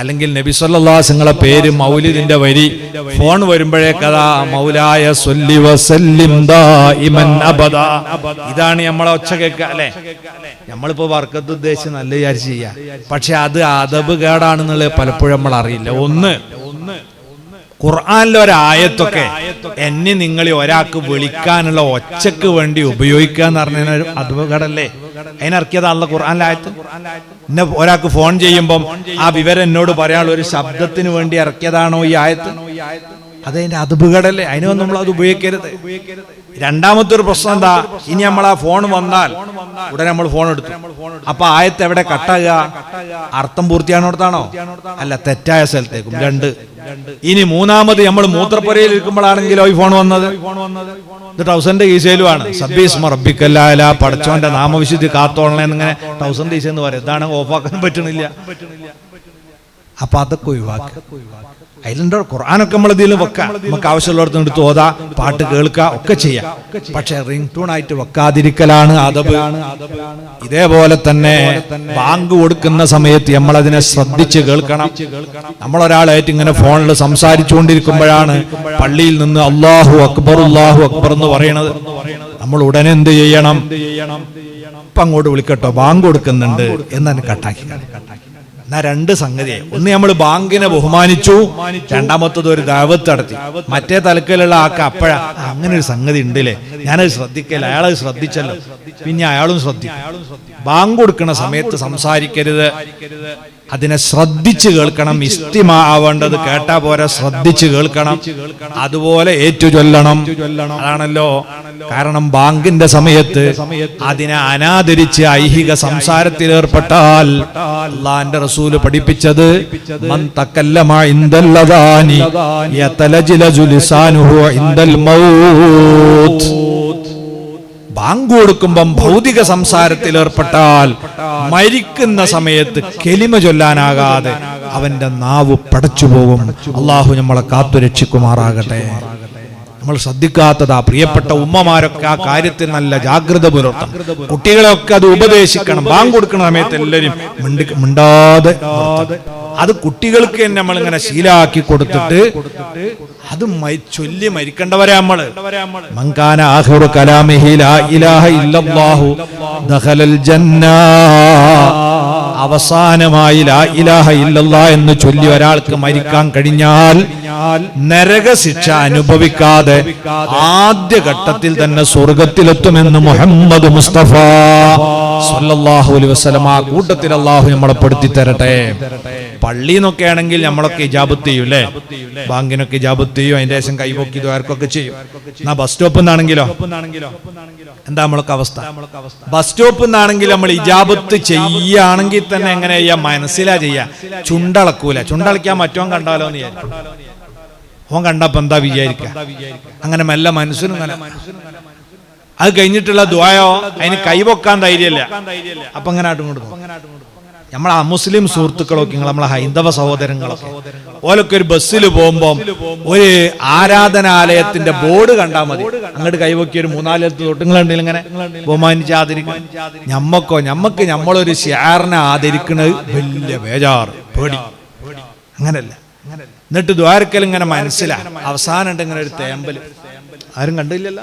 അല്ലെങ്കിൽ നബി സല്ലല്ലാഹു അലൈഹി വസല്ലം പേര് മൗലിദിന്റെ വരി. ഫോൺ വരുമ്പോഴേക്കതാ മൗലായ സ്വല്ലി വസല്ലിം ദായിമൻ അബദാ. ഇതാണ് നമ്മളെ ഒച്ച കേൾക്കുക അല്ലെ. നമ്മളിപ്പോ ബർക്കത്ത് ഉദ്ദേശിച്ച് നല്ല വിചാരിച്ച് ചെയ്യാ, പക്ഷെ അത് അദബ് കേടാണെന്നുള്ളത് പലപ്പോഴും നമ്മൾ അറിയില്ല. ഒന്ന് ഖുർആനിലെ ഒരായത്തൊക്കെ എന്നെ നിങ്ങളെ ഒരാൾക്ക് വിളിക്കാനുള്ള ഒച്ചക്ക് വേണ്ടി ഉപയോഗിക്കുക എന്ന് പറഞ്ഞ അദബ് കേടല്ലേ? അതിനിറക്കിയതാണല്ലോ ഖുർആനിലെ ആയത്ത്. എന്നെ ഒരാൾക്ക് ഫോൺ ചെയ്യുമ്പം ആ വിവരം എന്നോട് പറയാനുള്ള ഒരു ശബ്ദത്തിന് വേണ്ടി ഇറക്കിയതാണോ ഈ ആയത്ത്? അതതിന്റെ അദബുകേടല്ലേ? അതിനൊന്നും നമ്മൾ അത് ഉപയോഗിക്കരുത്. രണ്ടാമത്തെ ഒരു പ്രശ്നം എന്താ? ഇനി നമ്മൾ ആ ഫോൺ വന്നാൽ ഉടനെ നമ്മൾ ഫോൺ എടുത്തു, അപ്പൊ ആയത്ത് എവിടെ കട്ടാകുക? അർത്ഥം പൂർത്തിയാണോടത്താണോ? അല്ല, തെറ്റായ സ്ഥലത്തേക്കും. രണ്ട്. ഇനി മൂന്നാമത് നമ്മൾ മൂത്രപ്പുരയിൽ ഇരിക്കുമ്പോഴാണെങ്കിലോ ഈ ഫോൺ വന്നത്, ഇത് ടൗസന്റെ കീശയിലുമാണ്. സബ്ബിഹിസ്മ റബ്ബിക്കൽ അഅ്ലാ, പടച്ചോന്റെ നാമവിശുദ്ധി കാത്തോളണം എന്നിങ്ങനെ ടൗസന്റെ കീശ എന്ന് പറയും. ഇതാണ് ഓഫാക്കാൻ പറ്റണില്ല. അപ്പൊ അതൊക്കെ ഒഴിവാക്കുക. അതിലുണ്ടോ ഖുർആനൊക്കെ നമ്മൾ ഇതിലും വെക്കാം, നമുക്ക് ആവശ്യമുള്ളിടത്ത് എടുത്ത് ഓതാ, പാട്ട് കേൾക്കുക, ഒക്കെ ചെയ്യാം. പക്ഷെ റിംഗ് ടൂൺ ആയിട്ട് വെക്കാതിരിക്കലാണ് അദബ്. ഇതേപോലെ തന്നെ ബാങ്ക് കൊടുക്കുന്ന സമയത്ത് നമ്മൾ അതിനെ ശ്രദ്ധിച്ച് കേൾക്കണം. നമ്മളൊരാളായിട്ട് ഇങ്ങനെ ഫോണിൽ സംസാരിച്ചുകൊണ്ടിരിക്കുമ്പോഴാണ് പള്ളിയിൽ നിന്ന് അല്ലാഹു അക്ബർ എന്ന് പറയണത്. നമ്മൾ ഉടനെ എന്ത് ചെയ്യണം? ഇപ്പൊ അങ്ങോട്ട് വിളിക്കട്ടോ, ബാങ്ക് കൊടുക്കുന്നുണ്ട് എന്ന് കട്ടാക്കി. എന്നാ രണ്ട് സംഗതിയായി. ഒന്ന്, നമ്മൾ ബാങ്കിനെ ബഹുമാനിച്ചു. രണ്ടാമത്തത് ഒരു ദഅവത്ത് നടത്തി. മറ്റേ തലക്കലുള്ള ആൾക്ക് അപ്പോഴാ അങ്ങനെ ഒരു സംഗതി ഉണ്ടല്ലേ, ഞാനത് ശ്രദ്ധിക്കല്ല, അയാളത് ശ്രദ്ധിച്ചല്ലോ, പിന്നെ അയാളും ശ്രദ്ധിക്കും. ബാങ്ക് കൊടുക്കുന്ന സമയത്ത് സംസാരിക്കരുത്, അതിനെ ശ്രദ്ധിച്ച് കേൾക്കണം. ഇസ്തിമാ ആവേണ്ടത് കേട്ടാ പോരെ, ശ്രദ്ധിച്ച് കേൾക്കണം. അതുപോലെ ഏറ്റുചൊല്ലണം. അതാണല്ലോ കാരണം. ബാങ്കിന്റെ സമയത്ത് അതിനെ അനാദരിച്ച് ഐഹിക സംസാരത്തിൽ ഏർപ്പെട്ടാൽ അല്ലാഹുവിന്റെ റസൂല് പഠിപ്പിച്ചത് മൻ തകല്ലമ ഇൻദൽ അദാനി യതലജ്ലജു ലിസാനുഹു ഇൻദൽ മൗത്ത്. ബാങ്ക് കൊടുക്കുമ്പം ഭൗതിക സംസാരത്തിൽ ഏർപ്പെട്ടാൽ മരിക്കുന്ന സമയത്ത് കെലിമ ചൊല്ലാനാകാതെ അവന്റെ നാവ് പടച്ചുപോകും. അള്ളാഹു നമ്മളെ കാത്തുരക്ഷിക്കുമാറാകട്ടെ. നമ്മൾ ശ്രദ്ധിക്കാത്തതാ. പ്രിയപ്പെട്ട ഉമ്മമാരൊക്കെ ആ കാര്യത്തിൽ നല്ല ജാഗ്രത പുലർത്തണം. കുട്ടികളെയൊക്കെ അത് ഉപദേശിക്കണം. ബാങ്ക് കൊടുക്കുന്ന സമയത്ത് എല്ലാവരും മിണ്ടാതെ അത് കുട്ടികൾക്ക് തന്നെ നമ്മളിങ്ങനെ ശീലാക്കി കൊടുത്തിട്ട് അത് ചൊല്ലി മരിക്കേണ്ടവരെ നമ്മള്. മൻകാന ആഖിറു കലാമിഹി ലാ ഇലാഹ ഇല്ലല്ലാഹു ദഖലൽ ജന്ന. അവസാനമായി ലാ ഇലാഹ ഇല്ലല്ലാഹ് എന്ന് ചൊല്ലി ഒരാൾക്ക് മരിക്കാൻ കഴിഞ്ഞാൽ നരകശിക്ഷ അനുഭവിക്കാതെ ആദ്യഘട്ടത്തിൽ തന്നെ സ്വർഗത്തിലെത്തുമെന്ന് മുഹമ്മദ് മുസ്തഫ സല്ലല്ലാഹു അലൈഹി വസല്ലം. ആ കൂട്ടത്തിൽ അല്ലാഹു നമ്മളെ പെടുത്തി തരട്ടെ. പള്ളിന്നൊക്കെ ആണെങ്കിൽ നമ്മളൊക്കെ ഇജാബത്ത് ചെയ്യും അല്ലേ? ബാങ്കിനൊക്കെ ഇജാബത്ത് ചെയ്യും, അതിന്റെ ശേഷം കൈപൊക്കി ദ്വാരക്കൊക്കെ ചെയ്യും. എന്നാ ബസ് സ്റ്റോപ്പിൽ നിന്നാണെങ്കിലോ എന്താ നമ്മളൊക്കെ അവസ്ഥ? ബസ് സ്റ്റോപ്പിൽ നിന്നാണെങ്കിൽ നമ്മൾ ഇജാബത്ത് ചെയ്യുകയാണെങ്കിൽ തന്നെ എങ്ങനെ ചെയ്യാ? മനസ്സിലാ ചെയ്യാ, ചുണ്ടളക്കൂല. ചുണ്ടളക്കാൻ മറ്റോൻ കണ്ടാലോ എന്ന് വിചാരിക്കും. ഓൻ കണ്ടപ്പോ എന്താ വിചാരിക്ക? അങ്ങനെ മെല്ലെ മനസ്സിനും അത് കഴിഞ്ഞിട്ടുള്ള ദുആയോ അതിന് കൈവക്കാൻ ധൈര്യമില്ല. അപ്പൊ അങ്ങനെ നമ്മളെ അമുസ്ലിം സുഹൃത്തുക്കളൊക്കെ നമ്മളെ ഹൈന്ദവ സഹോദരങ്ങളൊക്കെ ഓലൊക്കെ ഒരു ബസ്സിൽ പോകുമ്പോൾ ഒരു ആരാധനാലയത്തിന്റെ ബോർഡ് കണ്ടാൽ മതി, അങ്ങോട്ട് കൈവക്കി ഒരു 4 തൊട്ടുങ്ങളുണ്ടെങ്കിൽ ഇങ്ങനെ ബഹുമാനിച്ചാതിരിക്കും. ഞമ്മക്ക് നമ്മളൊരു ഷിയാറിനെ ആദരിക്കുന്നത് വലിയ ബേജാറ്, പേടി. അങ്ങനല്ല. എന്നിട്ട് ദ്വാരക്കൽ ഇങ്ങനെ മനസ്സിലാണ്. അവസാനം ഉണ്ട് ഇങ്ങനെ ഒരു തേമ്പല്. ആരും കണ്ടില്ലല്ലോ.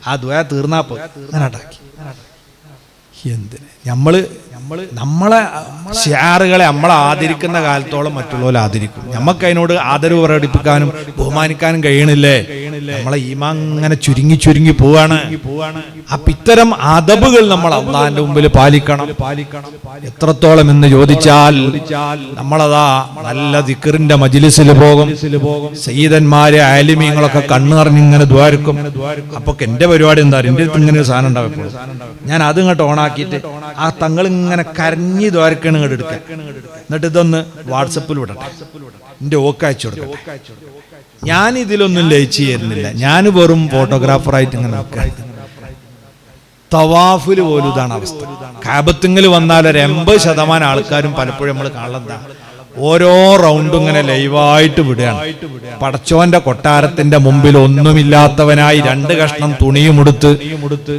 ആ ദ്വാര തീർന്നാപ്പോ അങ്ങനെ ഉണ്ടാക്കി. എന്തിന് നമ്മളെ ഷിയാറുകളെ നമ്മളെ ആദരിക്കുന്ന കാലത്തോളം മറ്റുള്ളവരെ ആദരിക്കും. നമുക്ക് അതിനോട് ആദരവ് പ്രകടിപ്പിക്കാനും ബഹുമാനിക്കാനും കഴിയണില്ലേ? നമ്മളെ ഈമാൻ അങ്ങനെ ചുരുങ്ങി പോവാണ്. അപ്പൊ ഇത്തരം അദബുകൾ നമ്മൾ അള്ളാഹിന്റെ മുമ്പിൽ പാലിക്കണം. എത്രത്തോളം എന്ന് ചോദിച്ചാൽ നമ്മളതാ നല്ല ദിക്റിന്റെ മജ്ലിസിൽ പോകും. സയ്യിദന്മാരെ ആലിമീങ്ങളൊക്കെ കണ്ണുറിഞ്ഞിങ്ങനെ ദ്വാരക്കും. അപ്പൊ എന്റെ പരിപാടി എന്താ? എന്റെ അടുത്ത് ഇങ്ങനെ ഒരു സാധനം ഉണ്ടാവും. ഞാൻ അത് ഇങ്ങോട്ട് ഓണാക്കിയിട്ട് ആ തങ്ങൾ ഇങ്ങനെ കരഞ്ഞി ദ്വാരക്കാണ് ഇങ്ങോട്ട് എടുക്കുക. എന്നിട്ട് ഇതൊന്ന് വാട്സപ്പിൽ വിടട്ടെ, എന്റെ ഓക്ക് അയച്ചു കൊടുക്കട്ടെ. ഞാൻ ഇതിലൊന്നും ലയിച്ചു ചേരുന്നില്ല. ഞാൻ വെറും ഫോട്ടോഗ്രാഫറായിട്ട് ഇങ്ങനെ നിൽക്കുക. തവാഫിൽ പോലും ഇതാണ് അവസ്ഥ. കാബത്തിങ്കൽ വന്നാൽ ഒരു 80% ആൾക്കാരും പലപ്പോഴും നമ്മൾ കാണുന്നതാണ്. ഓരോ റൗണ്ടും ഇങ്ങനെ ലൈവായിട്ട് വിടുകയാണ്. പടച്ചോന്റെ കൊട്ടാരത്തിന്റെ മുമ്പിൽ ഒന്നുമില്ലാത്തവനായി 2 കഷ്ണം തുണിയും ഉടുത്ത്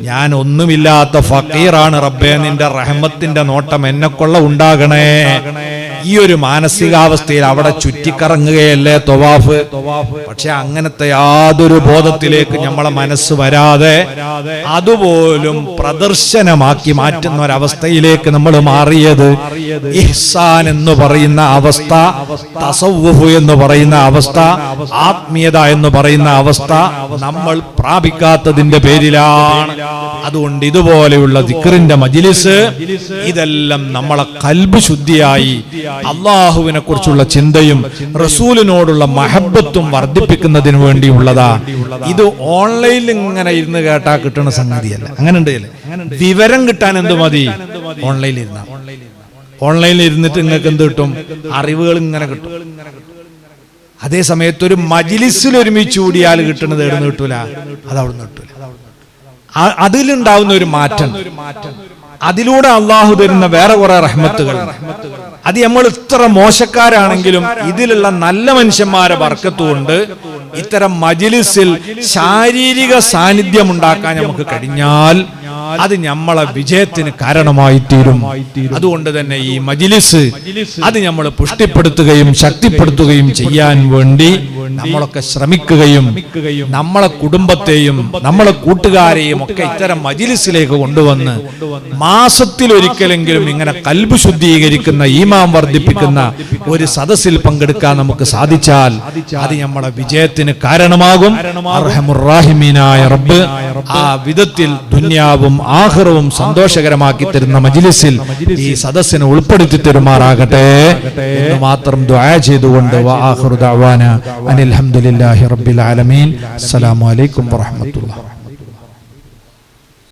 ഞാൻ ഒന്നുമില്ലാത്ത ഫക്കീറാണ് റബ്ബേ, നിന്റെ റഹ്മത്തിന്റെ നോട്ടം എന്നെക്കൊള്ള ഉണ്ടാകണേ. ഈ ഒരു മാനസികാവസ്ഥയിൽ അവിടെ ചുറ്റിക്കറങ്ങുകയല്ലേ തവാഫ്. പക്ഷെ അങ്ങനത്തെ യാതൊരു ബോധത്തിലേക്ക് നമ്മളെ മനസ്സ് വരാതെ അതുപോലും പ്രദർശനമാക്കി മാറ്റുന്ന ഒരവസ്ഥയിലേക്ക് നമ്മൾ മാറിയത് ഇഹ്സാൻ എന്ന് പറയുന്ന അവസ്ഥ, തസവ്വുഫ് എന്ന് പറയുന്ന അവസ്ഥ, ആത്മീയത എന്ന് പറയുന്ന അവസ്ഥ നമ്മൾ പ്രാപിക്കാത്തതിന്റെ പേരിലാണ്. അതുകൊണ്ട് ഇതുപോലെയുള്ള ദിക്റിന്റെ മജ്ലിസ് ഇതെല്ലാം നമ്മളെ ഖൽബ് ശുദ്ധിയായി അള്ളാഹുവിനെ കുറിച്ചുള്ള ചിന്തയും റസൂലിനോടുള്ള മഹബത്തും വർദ്ധിപ്പിക്കുന്നതിന് വേണ്ടിയുള്ളതാ. ഇത് ഓൺലൈനിൽ ഇങ്ങനെ ഇരുന്ന് കേട്ടാ കിട്ടുന്ന സംഗതിയല്ല. അങ്ങനെ ഉണ്ടല്ലേ? വിവരം കിട്ടാൻ എന്ത് മതി? ഓൺലൈനിൽ ഇരുന്ന ഓൺലൈനിൽ ഇരുന്നിട്ട് നിങ്ങൾക്ക് എന്ത് കിട്ടും? അറിവുകൾ ഇങ്ങനെ കിട്ടും. അതേ സമയത്ത് ഒരു മജ്ലിസിൽ ഒരുമിച്ച് കൂടിയാൽ കിട്ടുന്നത് എവിടുന്ന് കിട്ടൂല? അത് അവിടുന്ന് കിട്ടൂല. അതിലുണ്ടാവുന്ന ഒരു മാറ്റം, അതിലൂടെ അള്ളാഹു തരുന്ന വേറെ കുറെ റഹ്മത്തുകൾ, അത് നമ്മൾ ഇത്ര മോശക്കാരാണെങ്കിലും ഇതിലുള്ള നല്ല മനുഷ്യന്മാരെ ബർക്കത്ത് കൊണ്ട് ഇത്തരം മജ്ലിസിൽ ശാരീരിക സാന്നിധ്യം ഉണ്ടാക്കാൻ നമുക്ക് കഴിഞ്ഞാൽ അത് നമ്മളെ വിജയത്തിന് കാരണമായി തീരും. അതുകൊണ്ട് തന്നെ ഈ മജ്ലിസ് അത് നമ്മൾ പുഷ്ടിപ്പെടുത്തുകയും ശക്തിപ്പെടുത്തുകയും ചെയ്യാൻ വേണ്ടി നമ്മളൊക്കെ ശ്രമിക്കുകയും നമ്മളെ കുടുംബത്തെയും നമ്മളെ കൂട്ടുകാരെയും ഒക്കെ ഇത്തരം മജ്ലിസിലേക്ക് കൊണ്ടുവന്ന് മാസത്തിലൊരിക്കലെങ്കിലും ഇങ്ങനെ ഖൽബ് ശുദ്ധീകരിക്കുന്ന, ഈമാൻ വർദ്ധിപ്പിക്കുന്ന ഒരു സദസ്സിൽ പങ്കെടുക്കാൻ നമുക്ക് സാധിച്ചാൽ അത് നമ്മളെ വിജയത്തിന് കാരണമാകും. അർഹമുർ റഹീമീനായ റബ്ബ് ആ വിധത്തിൽ ദുനിയാവും ആഖിറവും സന്തോഷകരമാക്കി തരുന്ന മജ്ലിസിൽ ഈ സദസ്സിനെ ഉൾപ്പെടുത്തി തരുമാറാകട്ടെ എന്ന് മാത്രം ദുആ ചെയ്തുകൊണ്ട് വആഖിറു ദഅവാന അനിൽ ഹംദുലില്ലാഹി റബ്ബിൽ ആലമീൻ. അസ്സലാമു അലൈക്കും വറഹ്മത്തുള്ളാഹി.